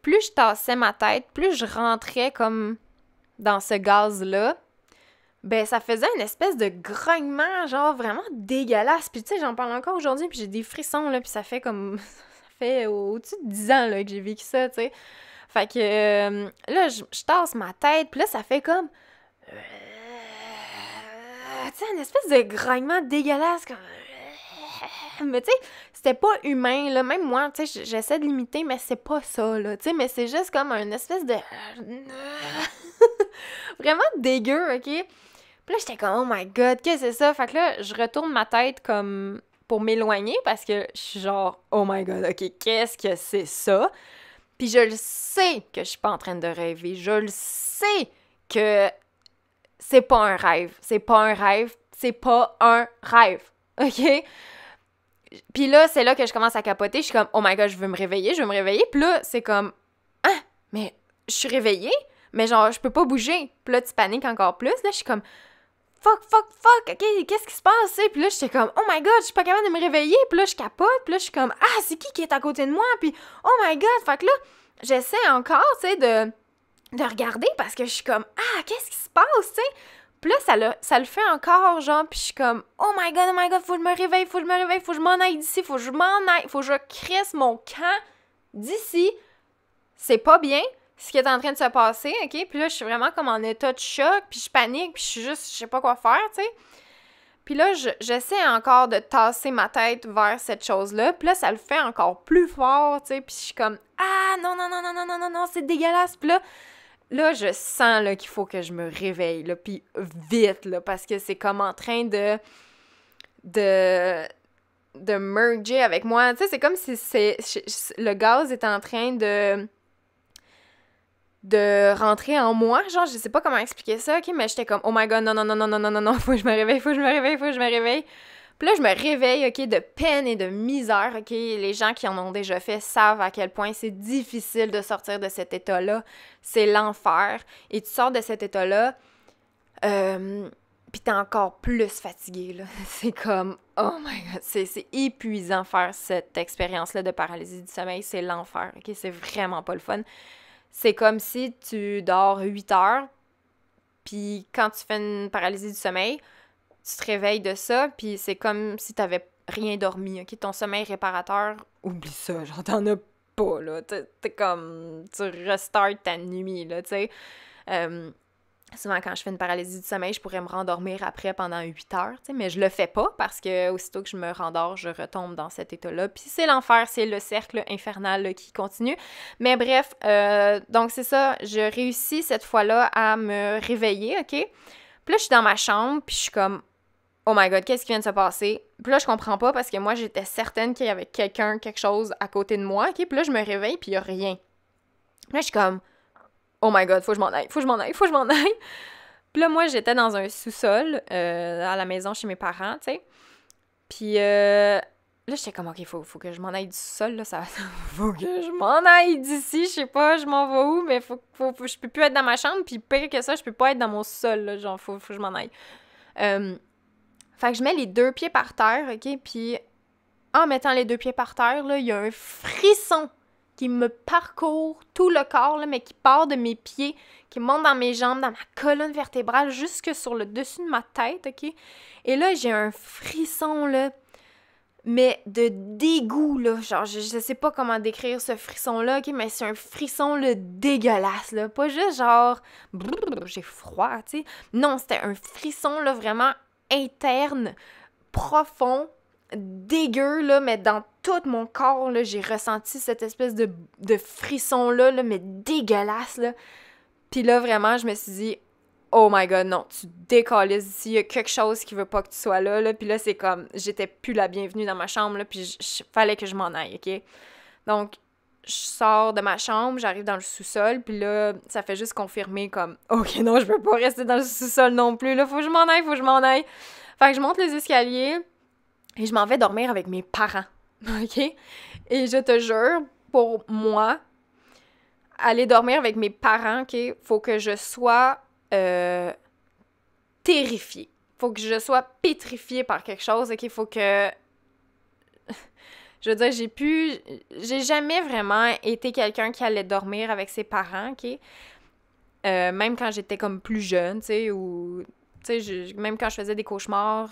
plus je tassais ma tête, plus je rentrais comme dans ce gaz-là, ben ça faisait une espèce de grognement, genre vraiment dégueulasse. Puis tu sais, j'en parle encore aujourd'hui, puis j'ai des frissons, là, puis ça fait comme... ça fait au-dessus de 10 ans, là, que j'ai vécu ça, tu sais. Fait que là, je tasse ma tête, puis là, ça fait comme... tu sais, une espèce de grognement dégueulasse, comme... Mais tu sais, c'était pas humain, là. Même moi, tu sais, j'essaie de l'imiter, mais c'est pas ça, là. Tu sais, mais c'est juste comme une espèce de... vraiment dégueu, OK? Puis là, j'étais comme, oh my God, qu'est-ce que c'est ça? Fait que là, je retourne ma tête comme pour m'éloigner parce que je suis genre, oh my God, OK, qu'est-ce que c'est ça? Puis je le sais que je suis pas en train de rêver. Je le sais que c'est pas un rêve. C'est pas un rêve. C'est pas un rêve. OK? Puis là, c'est là que je commence à capoter. Je suis comme, oh my God, je veux me réveiller. Puis là, c'est comme, ah, mais je suis réveillée, mais genre, je peux pas bouger. Puis là, tu paniques encore plus. Là, je suis comme, fuck, OK, qu'est-ce qui se passe, tu sais? Puis là, j'étais comme, oh my God, je suis pas capable de me réveiller. Puis là, je capote. Puis là, je suis comme, ah, c'est qui est à côté de moi? Puis, oh my God. Fait que là, j'essaie encore, tu sais, de regarder parce que je suis comme, ah, qu'est-ce qui se passe, tu sais? Puis là, ça le fait encore, genre, puis je suis comme, oh my God, faut que je me réveille, faut que je m'en aille d'ici, faut que je crisse mon camp d'ici. C'est pas bien ce qui est en train de se passer, OK? Puis là, je suis vraiment comme en état de choc, puis je panique, puis je suis juste, je sais pas quoi faire, tu sais. Puis là, j'essaie encore de tasser ma tête vers cette chose-là, puis là, ça le fait encore plus fort, tu sais, puis je suis comme, ah, non, c'est dégueulasse, puis là, je sens là, qu'il faut que je me réveille, là, puis vite, là, parce que c'est comme en train de merger avec moi. Tu sais, c'est comme si le gaz est en train de rentrer en moi. Genre, je sais pas comment expliquer ça, OK? Mais j'étais comme, oh my God, non, faut que je me réveille. Puis là, je me réveille, OK, de peine et de misère, OK? Les gens qui en ont déjà fait savent à quel point c'est difficile de sortir de cet état-là. C'est l'enfer. Et tu sors de cet état-là, puis t'es encore plus fatigué, là. C'est comme, oh my God, c'est épuisant faire cette expérience-là de paralysie du sommeil. C'est l'enfer, OK? C'est vraiment pas le fun. C'est comme si tu dors 8 heures, puis quand tu fais une paralysie du sommeil, tu te réveilles de ça, puis c'est comme si t'avais rien dormi, OK? Ton sommeil réparateur, oublie ça, genre, t'en as pas, là. T'es comme... Tu restartes ta nuit, là, tu sais. Souvent, quand je fais une paralysie du sommeil, je pourrais me rendormir après pendant 8 heures, tu sais, mais je le fais pas parce que aussitôt que je me rendors, je retombe dans cet état-là. Puis c'est l'enfer, c'est le cercle infernal là, qui continue. Mais bref, donc c'est ça, je réussis cette fois-là à me réveiller, OK? Puis là, je suis dans ma chambre, puis je suis comme, oh my God, qu'est-ce qui vient de se passer? Puis là, je comprends pas parce que moi, j'étais certaine qu'il y avait quelque chose à côté de moi, OK? Puis là, je me réveille, puis il y a rien. Puis là, je suis comme, oh my God, faut que je m'en aille. Puis là, moi, j'étais dans un sous-sol à la maison chez mes parents, tu sais. Puis là, j'étais comme, OK, faut que je m'en aille du sous-sol, là, faut que je m'en aille d'ici, je sais pas, je m'en vais où, mais je peux plus être dans ma chambre, puis pire que ça, je peux pas être dans mon sous-sol, là, genre, faut que je m'en aille. Fait que je mets les 2 pieds par terre, OK, puis en mettant les 2 pieds par terre, là, il y a un frisson qui me parcourt tout le corps, là, mais qui part de mes pieds, qui monte dans mes jambes, dans ma colonne vertébrale, jusque sur le dessus de ma tête, OK? Et là, j'ai un frisson, là, mais de dégoût, là. Genre, je sais pas comment décrire ce frisson-là, OK? Mais c'est un frisson, là, dégueulasse, là. Pas juste genre, brrr, j'ai froid, tu sais. Non, c'était un frisson, là, vraiment interne, profond, dégueu, là, mais dans tout mon corps, là, j'ai ressenti cette espèce de frisson-là, là, mais dégueulasse, là. Puis là, vraiment, je me suis dit, oh my god, non, tu décalisses d'ici, il y a quelque chose qui veut pas que tu sois là, là. Puis là, c'est comme, j'étais plus la bienvenue dans ma chambre, là, puis fallait que je m'en aille, OK? Donc, je sors de ma chambre, j'arrive dans le sous-sol, puis là, ça fait juste confirmer comme, OK, non, je peux pas rester dans le sous-sol non plus, là, faut que je m'en aille. Fait que je monte les escaliers et je m'en vais dormir avec mes parents, OK? Et je te jure, pour moi, aller dormir avec mes parents, OK, faut que je sois terrifiée. Faut que je sois pétrifiée par quelque chose, OK? Faut que... Je veux dire, j'ai jamais vraiment été quelqu'un qui allait dormir avec ses parents, OK? Même quand j'étais comme plus jeune, tu sais, ou... Tu sais, même quand je faisais des cauchemars,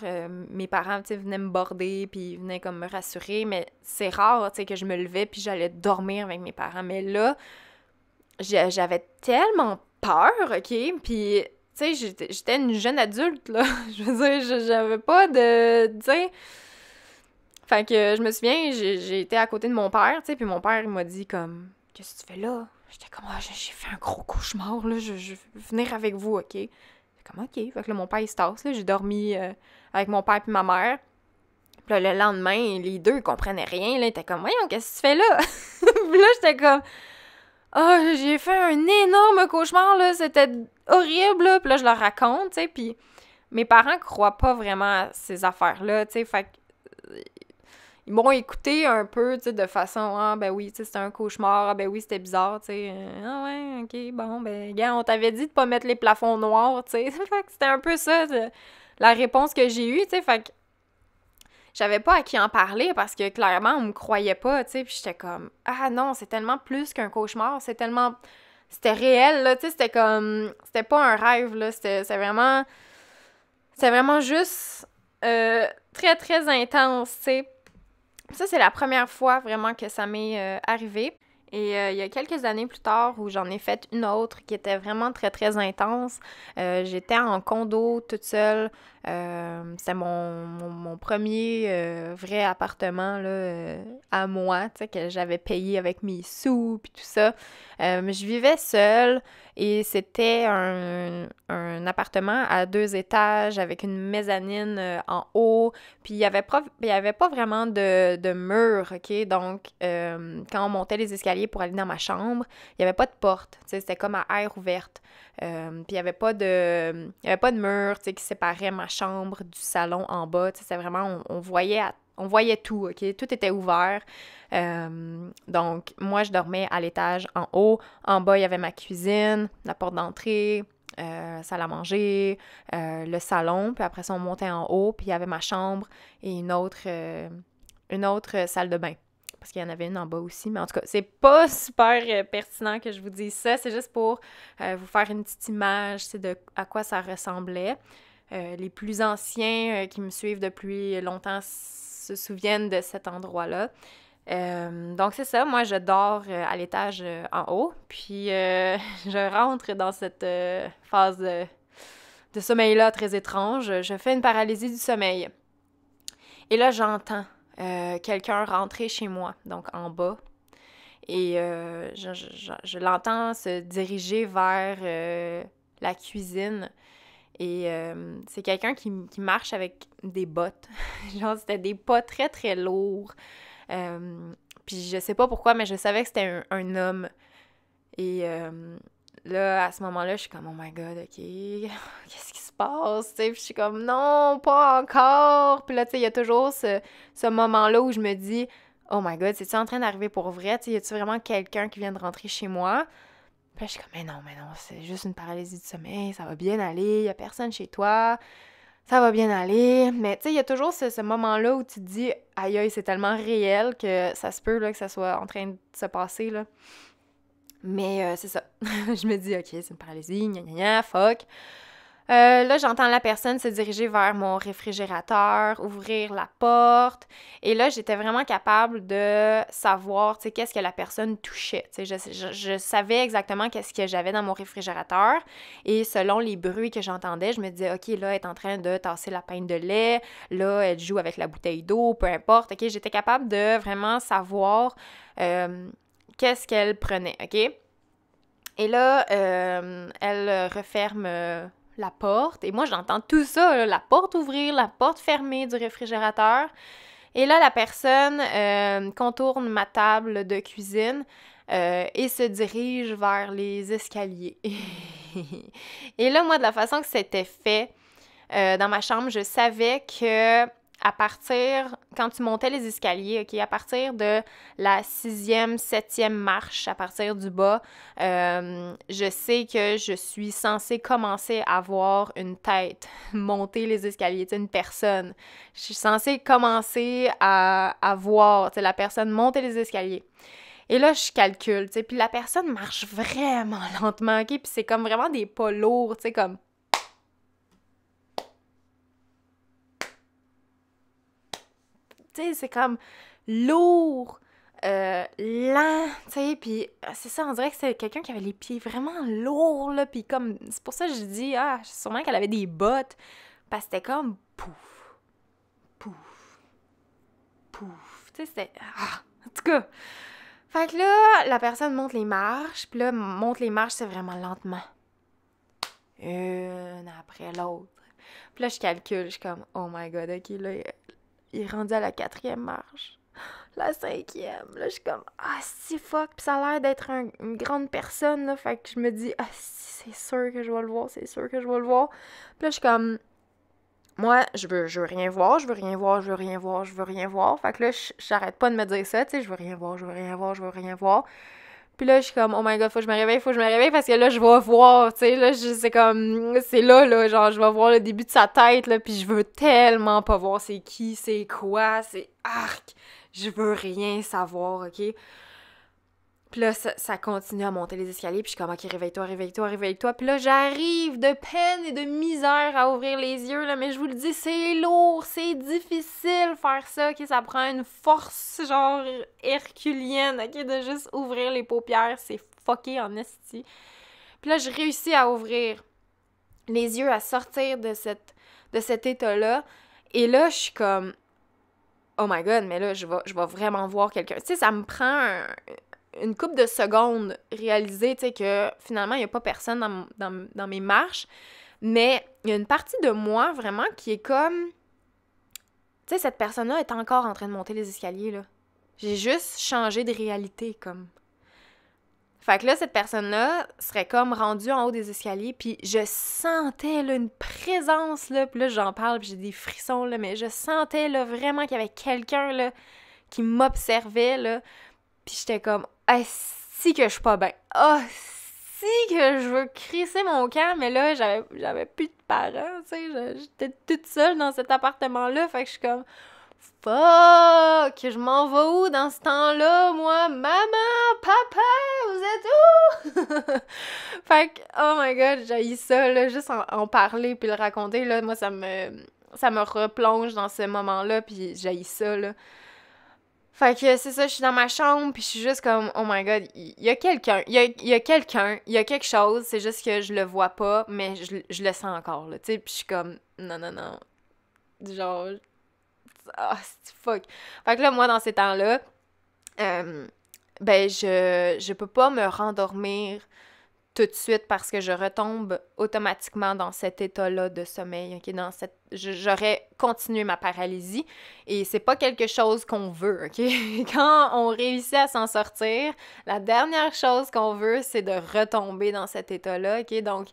mes parents, tu sais, venaient me border, puis ils venaient comme me rassurer, mais c'est rare, tu sais, que je me levais puis j'allais dormir avec mes parents. Mais là, j'avais tellement peur, OK? Puis, tu sais, j'étais une jeune adulte, là. Je veux dire, j'avais pas de... Tu sais... Fait que je me souviens, j'ai été à côté de mon père, tu sais, puis mon père, il m'a dit comme... Qu'est-ce que tu fais là? J'étais comme, ah, j'ai fait un gros cauchemar, là, je vais venir avec vous, OK? J'étais comme, OK. Fait que là, mon père, il se tasse, là. J'ai dormi avec mon père puis ma mère. Puis là, le lendemain, les deux, ils comprenaient rien, là. Ils étaient comme, voyons, qu'est-ce que tu fais là? Puis là, j'étais comme... Ah, j'ai fait un énorme cauchemar, là, c'était horrible, là. Puis là, je leur raconte, tu sais, puis mes parents croient pas vraiment à ces affaires-là, tu sais, fait que... Ils m'ont écouté un peu, tu sais, de façon, ah, ben oui, tu sais, c'était un cauchemar, ah, ben oui, c'était bizarre, tu sais, ah ouais, ok, bon, ben, gars, on t'avait dit de pas mettre les plafonds noirs, tu sais, fait que c'était un peu ça, la réponse que j'ai eue, tu sais, fait que j'avais pas à qui en parler parce que clairement, on me croyait pas, tu sais, puis j'étais comme, ah non, c'est tellement plus qu'un cauchemar, c'était réel, là, tu sais, c'était pas un rêve, là, c'était vraiment juste très, très intense, tu sais. Ça, c'est la première fois vraiment que ça m'est arrivé. Et il y a quelques années plus tard où j'en ai fait une autre qui était vraiment très, très intense. J'étais en condo toute seule. C'était mon premier vrai appartement là, à moi, tu sais, que j'avais payé avec mes sous puis tout ça. Je vivais seule et c'était un appartement à 2 étages avec une mezzanine en haut. Puis il y avait pas vraiment de mur, OK? Donc, quand on montait les escaliers pour aller dans ma chambre, il n'y avait pas de porte, tu sais, c'était comme à air ouverte. Puis il n'y avait pas de mur, tu sais, qui séparait ma chambre du salon en bas, tu sais, c'était vraiment, on voyait tout, OK? Tout était ouvert. Donc, moi, je dormais à l'étage en haut. En bas, il y avait ma cuisine, la porte d'entrée, salle à manger, le salon. Puis après ça, on montait en haut, puis il y avait ma chambre et une autre salle de bain. Parce qu'il y en avait une en bas aussi. Mais en tout cas, c'est pas super pertinent que je vous dise ça. C'est juste pour vous faire une petite image, c'est de à quoi ça ressemblait. Les plus anciens qui me suivent depuis longtemps se souviennent de cet endroit-là. Donc c'est ça, moi je dors à l'étage en haut, puis je rentre dans cette phase de sommeil-là très étrange. Je fais une paralysie du sommeil. Et là, j'entends quelqu'un rentrer chez moi, donc en bas. Et je l'entends se diriger vers la cuisine. Et c'est quelqu'un qui marche avec des bottes. Genre, c'était des pas très, très lourds. Puis je sais pas pourquoi, mais je savais que c'était un homme. Et là, à ce moment-là, je suis comme, oh my god, OK, qu'est-ce qui se passe? T'sais, puis je suis comme, non, pas encore. Puis là, tu sais, il y a toujours ce moment-là où je me dis, oh my god, c'est-tu en train d'arriver pour vrai? Tu sais, y a-tu vraiment quelqu'un qui vient de rentrer chez moi? Puis là, je suis comme, mais non, c'est juste une paralysie du sommeil, ça va bien aller, y a personne chez toi, ça va bien aller. Mais tu sais, il y a toujours ce moment-là où tu te dis, aïe aïe, c'est tellement réel que ça se peut là, que ça soit en train de se passer, là. Mais c'est ça. Je me dis, OK, c'est une paralysie, gna gna gna, fuck. Là, j'entends la personne se diriger vers mon réfrigérateur, ouvrir la porte. Et là, j'étais vraiment capable de savoir, tu sais, qu'est-ce que la personne touchait. Tu sais, je savais exactement qu'est-ce que j'avais dans mon réfrigérateur. Et selon les bruits que j'entendais, je me disais, OK, là, elle est en train de tasser la pinte de lait. Là, elle joue avec la bouteille d'eau, peu importe. OK, j'étais capable de vraiment savoir qu'est-ce qu'elle prenait, OK? Et là, elle referme la porte. Et moi, j'entends tout ça, là, la porte ouvrir, la porte fermer du réfrigérateur. Et là, la personne contourne ma table de cuisine et se dirige vers les escaliers. Et là, moi, de la façon que c'était fait dans ma chambre, je savais que à partir, quand tu montais les escaliers, OK, à partir de la 6e, 7e marche, à partir du bas, je sais que je suis censée commencer à voir une tête monter les escaliers, tu sais, une personne. Je suis censée commencer à voir, tu sais, la personne monter les escaliers. Et là, je calcule, tu sais, puis la personne marche vraiment lentement, OK, puis c'est comme vraiment des pas lourds, tu sais, comme... Tu sais, c'est comme lourd, lent, tu sais, puis c'est ça, on dirait que c'est quelqu'un qui avait les pieds vraiment lourds, là, puis comme, c'est pour ça que je dis, sûrement qu'elle avait des bottes, parce que c'était comme pouf, pouf, pouf, tu sais, c'était, en tout cas. Fait que là, la personne monte les marches, puis là, monte les marches, c'est vraiment lentement. Une après l'autre. Puis là, je calcule, je suis comme, oh my god, ok, là, il est rendu à la 4e marche. La 5e. Là, je suis comme, si fuck. Puis ça a l'air d'être une grande personne, là. Fait que je me dis, si, c'est sûr que je vais le voir, c'est sûr que je vais le voir. Puis là, je suis comme, moi, je veux rien voir, je veux rien voir, je veux rien voir, je veux rien voir. Fait que là, j'arrête pas de me dire ça, tu sais, je veux rien voir, je veux rien voir, je veux rien voir. Puis là, je suis comme, oh my god, faut que je me réveille, parce que là, je vais voir, tu sais, là, c'est comme, c'est là, genre, je vais voir le début de sa tête, là, puis je veux tellement pas voir c'est qui, c'est quoi, c'est arc, je veux rien savoir, OK? Puis là, ça continue à monter les escaliers, puis je suis comme, OK, réveille-toi, réveille-toi, réveille-toi. Puis là, j'arrive de peine et de misère à ouvrir les yeux, là, mais je vous le dis, c'est lourd, c'est difficile faire ça, OK? Ça prend une force, genre, herculienne, OK, de juste ouvrir les paupières, c'est fucké en esti. Puis là, je réussis à ouvrir les yeux, à sortir de cet état-là, et là, je suis comme, oh my god, mais là, je vais vraiment voir quelqu'un. Tu sais, ça me prend une couple de secondes réaliser, tu sais, que finalement, il n'y a pas personne dans mes marches, mais il y a une partie de moi, vraiment, qui est comme... Tu sais, cette personne-là est encore en train de monter les escaliers, là. J'ai juste changé de réalité, comme... Fait que là, cette personne-là serait comme rendue en haut des escaliers, puis je sentais, là, une présence, là, puis là, j'en parle, puis j'ai des frissons, là, mais je sentais, là, vraiment qu'il y avait quelqu'un, là, qui m'observait, là, puis j'étais comme, si que je suis pas bien. Si que je veux crisser mon camp, mais là, j'avais plus de parents, tu sais. J'étais toute seule dans cet appartement-là, fait que je suis comme, fuck, je m'en vais où dans ce temps-là, moi? Maman, papa, vous êtes où? Fait que, oh my god, j'haïs ça, là, juste en parler puis le raconter, là, moi, ça me replonge dans ce moment-là, puis j'haïs ça, là. Fait que c'est ça, je suis dans ma chambre, puis je suis juste comme, oh my god, il y a quelqu'un, il y a quelqu'un, il y a quelque chose, c'est juste que je le vois pas, mais je le sens encore, là, tu sais, puis je suis comme, non, genre, c'est fuck. Fait que là, moi, dans ces temps-là, ben, je peux pas me rendormir tout de suite parce que je retombe automatiquement dans cet état-là de sommeil, OK? J'aurais continué ma paralysie et c'est pas quelque chose qu'on veut, OK? Quand on réussit à s'en sortir, la dernière chose qu'on veut, c'est de retomber dans cet état-là, OK? Donc,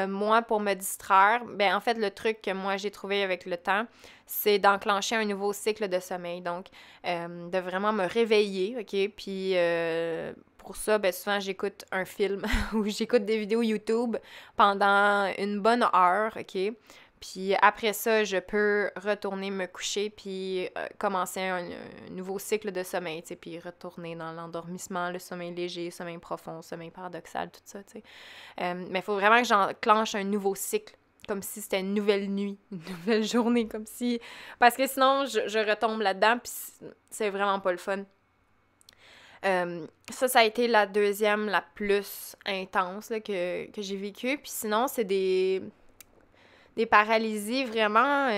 moi, pour me distraire, ben en fait, le truc que moi, j'ai trouvé avec le temps, c'est d'enclencher un nouveau cycle de sommeil. Donc, de vraiment me réveiller, OK? Puis, pour ça, ben souvent, j'écoute un film ou j'écoute des vidéos YouTube pendant une bonne heure, OK? Puis après ça, je peux retourner me coucher puis commencer un nouveau cycle de sommeil, tu sais, puis retourner dans l'endormissement, le sommeil léger, le sommeil profond, le sommeil paradoxal, tout ça, tu sais. Mais il faut vraiment que j'enclenche un nouveau cycle comme si c'était une nouvelle nuit, une nouvelle journée, comme si... Parce que sinon, je retombe là-dedans, puis c'est vraiment pas le fun. Ça a été la deuxième, la plus intense là, que j'ai vécue. Puis sinon, c'est des paralysies vraiment...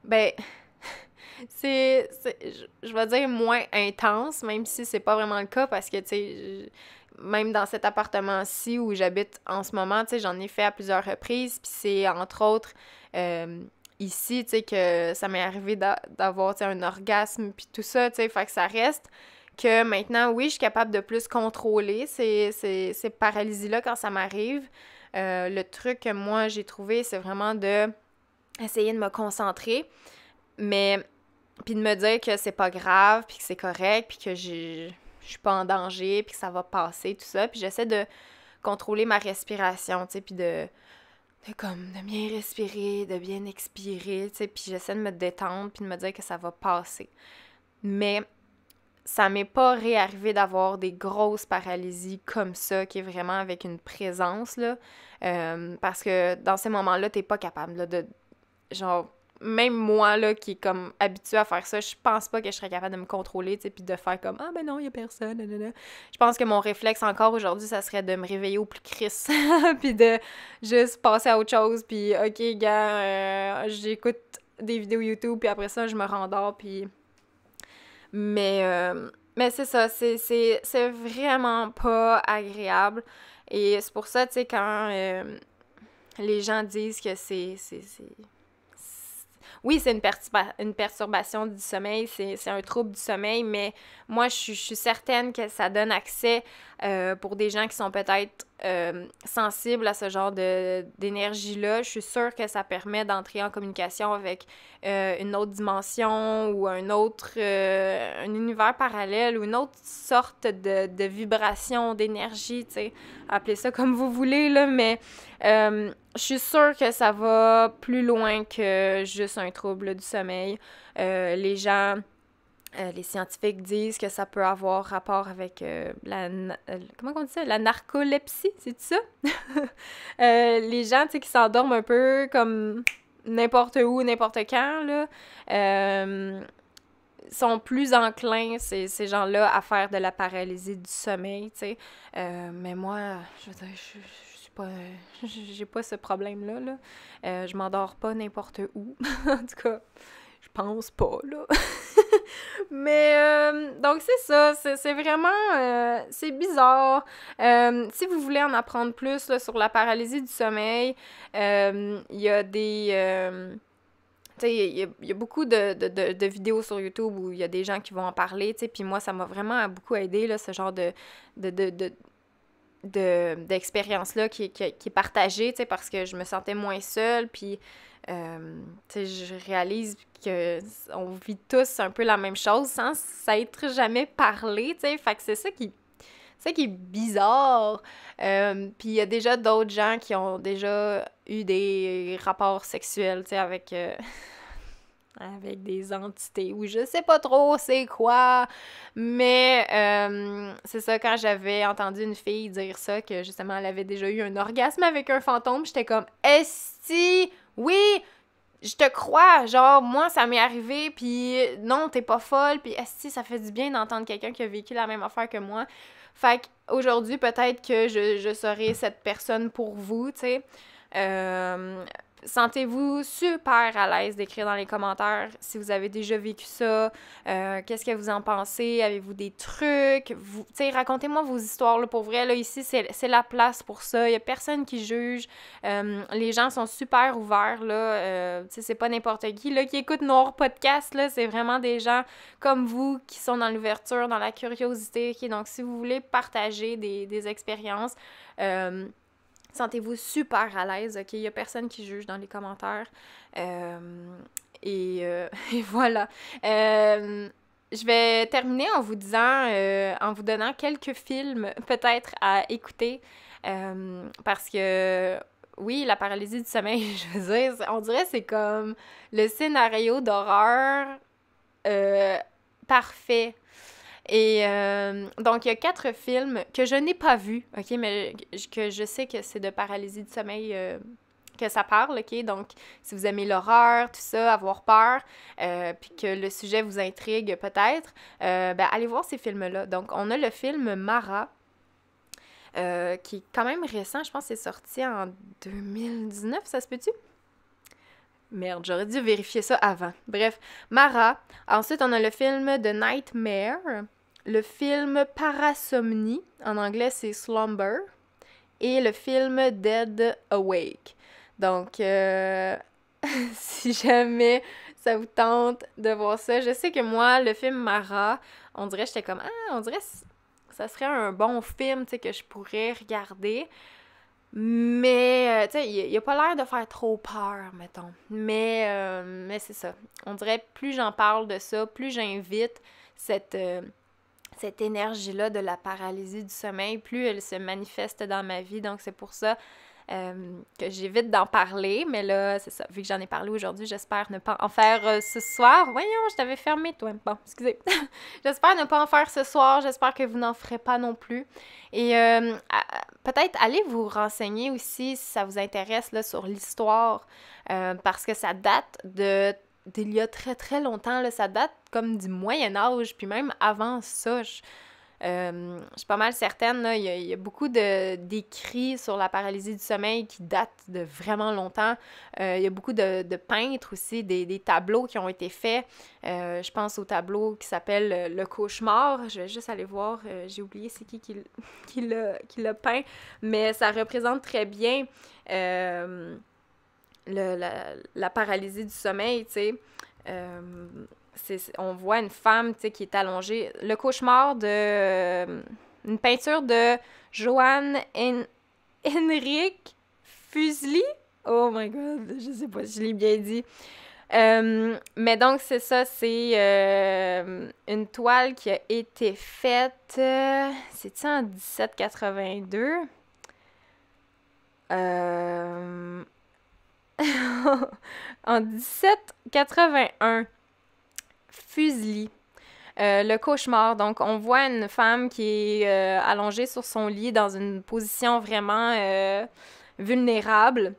ben, je vais dire moins intense, même si c'est pas vraiment le cas, parce que, tu sais, même dans cet appartement-ci où j'habite en ce moment, tu sais, j'en ai fait à plusieurs reprises, puis c'est, entre autres, ici, tu sais, que ça m'est arrivé d'avoir, tu sais, un orgasme, puis tout ça, tu sais, fait que ça reste que maintenant, oui, je suis capable de plus contrôler ces paralysies-là quand ça m'arrive. Le truc que moi, j'ai trouvé, c'est vraiment de essayer de me concentrer, mais puis de me dire que c'est pas grave, puis que c'est correct, puis que je suis pas en danger, puis que ça va passer, tout ça. Puis j'essaie de contrôler ma respiration, tu sais, puis de bien respirer, de bien expirer, tu sais, puis j'essaie de me détendre, puis de me dire que ça va passer. Mais ça m'est pas réarrivé d'avoir des grosses paralysies comme ça, qui est vraiment avec une présence, là, parce que dans ces moments-là, t'es pas capable, là, de, genre, même moi, là, qui est comme habituée à faire ça, je pense pas que je serais capable de me contrôler, tu sais, puis de faire comme « Ah, ben non, y a personne, nanana. » Je pense que mon réflexe encore aujourd'hui, ça serait de me réveiller au plus crisse, puis de juste passer à autre chose, puis « Ok, gars, j'écoute des vidéos YouTube, puis après ça, je me rendors, puis... » Mais c'est ça, c'est vraiment pas agréable, et c'est pour ça, tu sais, quand les gens disent que oui, c'est une perturbation du sommeil, c'est un trouble du sommeil, mais moi, je suis certaine que ça donne accès pour des gens qui sont peut-être sensibles à ce genre d'énergie-là. Je suis sûre que ça permet d'entrer en communication avec une autre dimension ou un univers parallèle ou une autre sorte de vibration, d'énergie, tu sais. Appelez ça comme vous voulez, là, mais... je suis sûre que ça va plus loin que juste un trouble du sommeil. Les gens, les scientifiques disent que ça peut avoir rapport avec comment on dit ça? La narcolepsie, c'est ça? Les gens, tu sais, qui s'endorment un peu comme n'importe où, n'importe quand, là, sont plus enclins, ces gens-là, à faire de la paralysie du sommeil, tu sais. Mais moi, je veux dire, j'ai pas ce problème-là, là. Je m'endors pas n'importe où. En tout cas, je pense pas, là. Mais, donc c'est ça, c'est vraiment, c'est bizarre. Si vous voulez en apprendre plus, là, sur la paralysie du sommeil, il y a des... tu sais, il y a beaucoup de vidéos sur YouTube où il y a des gens qui vont en parler, tu sais, puis moi, ça m'a vraiment beaucoup aidé, là, ce genre d'expérience-là qui est partagée, tu sais, parce que je me sentais moins seule, puis, tu sais, je réalise qu'on vit tous un peu la même chose sans s'être jamais parlé, tu sais, fait que c'est ça qui est bizarre. Puis il y a déjà d'autres gens qui ont déjà eu des rapports sexuels, tu sais, avec des entités, ou je sais pas trop c'est quoi, mais c'est ça, quand j'avais entendu une fille dire ça, que justement elle avait déjà eu un orgasme avec un fantôme, j'étais comme « Esti, oui, je te crois, genre, moi, ça m'est arrivé, puis non, t'es pas folle, puis esti, ça fait du bien d'entendre quelqu'un qui a vécu la même affaire que moi. » Fait qu'aujourd'hui, peut-être que je serai cette personne pour vous, tu sais. Sentez-vous super à l'aise d'écrire dans les commentaires si vous avez déjà vécu ça, qu'est-ce que vous en pensez, avez-vous des trucs, tu sais, racontez-moi vos histoires, là, pour vrai, là, ici, c'est la place pour ça, il y a personne qui juge, les gens sont super ouverts, là, tu sais, c'est pas n'importe qui, là, qui écoute nos podcasts, là, c'est vraiment des gens comme vous qui sont dans l'ouverture, dans la curiosité, okay? Donc, si vous voulez partager des expériences, sentez-vous super à l'aise, OK? Il n'y a personne qui juge dans les commentaires. Et voilà. Je vais terminer en vous disant, en vous donnant quelques films peut-être à écouter. Parce que, oui, la paralysie du sommeil, je veux dire, on dirait que c'est comme le scénario d'horreur parfait. Et donc, il y a 4 films que je n'ai pas vus, OK, mais que je sais que c'est de paralysie du sommeil que ça parle, OK? Donc, si vous aimez l'horreur, tout ça, avoir peur, puis que le sujet vous intrigue peut-être, ben, allez voir ces films-là. Donc, on a le film Mara, qui est quand même récent, je pense que c'est sorti en 2019, ça se peut-tu? Merde, j'aurais dû vérifier ça avant. Bref, Mara. Ensuite, on a le film The Nightmare, le film Parasomnie, en anglais c'est Slumber, et le film Dead Awake. Donc, si jamais ça vous tente de voir ça, je sais que moi, le film Mara, on dirait, j'étais comme, on dirait ça serait un bon film, tu sais, que je pourrais regarder. Mais, tu sais, il a pas l'air de faire trop peur, mettons. Mais c'est ça. On dirait, plus j'en parle de ça, plus j'invite cette énergie-là de la paralysie du sommeil, plus elle se manifeste dans ma vie. Donc, c'est pour ça que j'évite d'en parler. Mais là, c'est ça. Vu que j'en ai parlé aujourd'hui, j'espère ne pas en faire ce soir. Voyons, je t'avais fermé, toi. Bon, excusez. J'espère ne pas en faire ce soir. J'espère que vous n'en ferez pas non plus. Et peut-être allez vous renseigner aussi, si ça vous intéresse, là, sur l'histoire. Parce que ça date d'il y a très très longtemps, là, ça date comme du Moyen Âge, puis même avant ça, je suis pas mal certaine, là, il y a beaucoup d'écrits sur la paralysie du sommeil qui datent de vraiment longtemps. Il y a beaucoup de peintres aussi, des tableaux qui ont été faits. Je pense au tableau qui s'appelle Le Cauchemar. Je vais juste aller voir, j'ai oublié c'est qui l'a peint, mais ça représente très bien la paralysie du sommeil, tu sais. On voit une femme, tu sais, qui est allongée. Le cauchemar de... une peinture de Johann Henrik Fuseli. Oh my God, je sais pas si je l'ai bien dit. Mais donc, c'est ça, c'est une toile qui a été faite... c'est-tu en 1782? En 1781. Fuseli. Le cauchemar. Donc, on voit une femme qui est allongée sur son lit dans une position vraiment vulnérable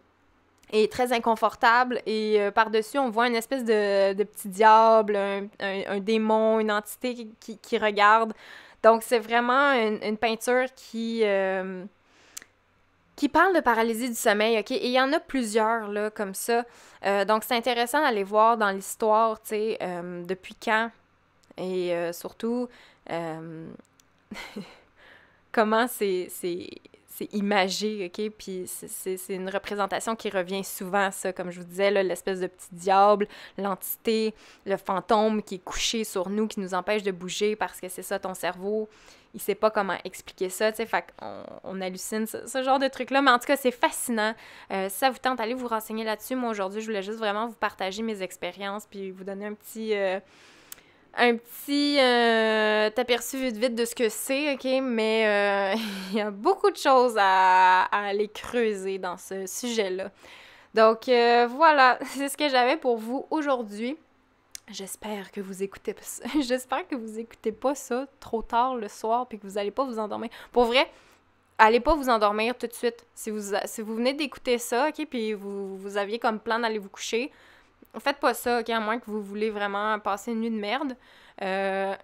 et très inconfortable. Et par-dessus, on voit une espèce de petit diable, un démon, une entité qui regarde. Donc, c'est vraiment une peinture qui parle de paralysie du sommeil, OK? Et il y en a plusieurs, là, comme ça. Donc, c'est intéressant d'aller voir dans l'histoire, tu sais, depuis quand, et surtout, comment c'est imagé, OK? Puis c'est une représentation qui revient souvent, ça, comme je vous disais, là, l'espèce de petit diable, l'entité, le fantôme qui est couché sur nous, qui nous empêche de bouger parce que c'est ça, ton cerveau, il sait pas comment expliquer ça, tu sais, fait qu'on hallucine ce genre de truc-là, mais en tout cas, c'est fascinant. Si ça vous tente, allez vous renseigner là-dessus. Moi, aujourd'hui, je voulais juste vraiment vous partager mes expériences puis vous donner un petit aperçu vite de ce que c'est, OK? Mais il y a beaucoup de choses à aller creuser dans ce sujet-là. Donc, voilà, c'est ce que j'avais pour vous aujourd'hui. J'espère que vous écoutez J'espère que vous écoutez pas ça trop tard le soir puis que vous allez pas vous endormir. Pour vrai, allez pas vous endormir tout de suite. Si vous venez d'écouter ça, OK, puis vous aviez comme plan d'aller vous coucher, faites pas ça, OK, à moins que vous voulez vraiment passer une nuit de merde.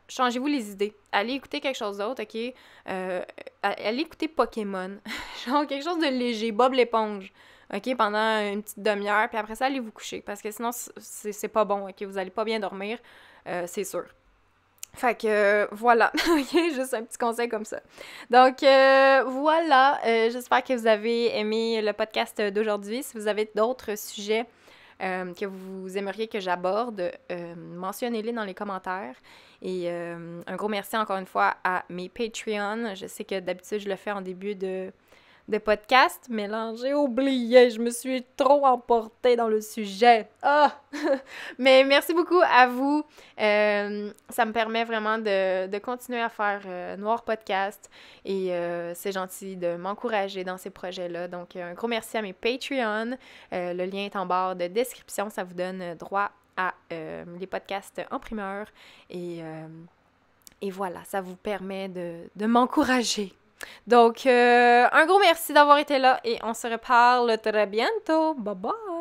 Changez-vous les idées. Allez écouter quelque chose d'autre, OK? Allez écouter Pokémon. Genre quelque chose de léger, Bob l'éponge. OK, pendant une petite demi-heure, puis après ça, allez vous coucher. Parce que sinon, c'est pas bon, OK? Vous allez pas bien dormir, c'est sûr. Fait que, voilà. OK, juste un petit conseil comme ça. Donc, voilà. J'espère que vous avez aimé le podcast d'aujourd'hui. Si vous avez d'autres sujets que vous aimeriez que j'aborde, mentionnez-les dans les commentaires. Et un gros merci encore une fois à mes Patreons. Je sais que d'habitude, je le fais en début de podcast, mais là, j'ai oublié. Je me suis trop emportée dans le sujet. Ah! Mais merci beaucoup à vous. Ça me permet vraiment de continuer à faire Noir Podcast. Et c'est gentil de m'encourager dans ces projets-là. Donc, un gros merci à mes Patreons. Le lien est en barre de description. Ça vous donne droit à les podcasts en primeur. Et voilà, ça vous permet de m'encourager. Donc, un gros merci d'avoir été là et on se reparle très bientôt. Bye bye!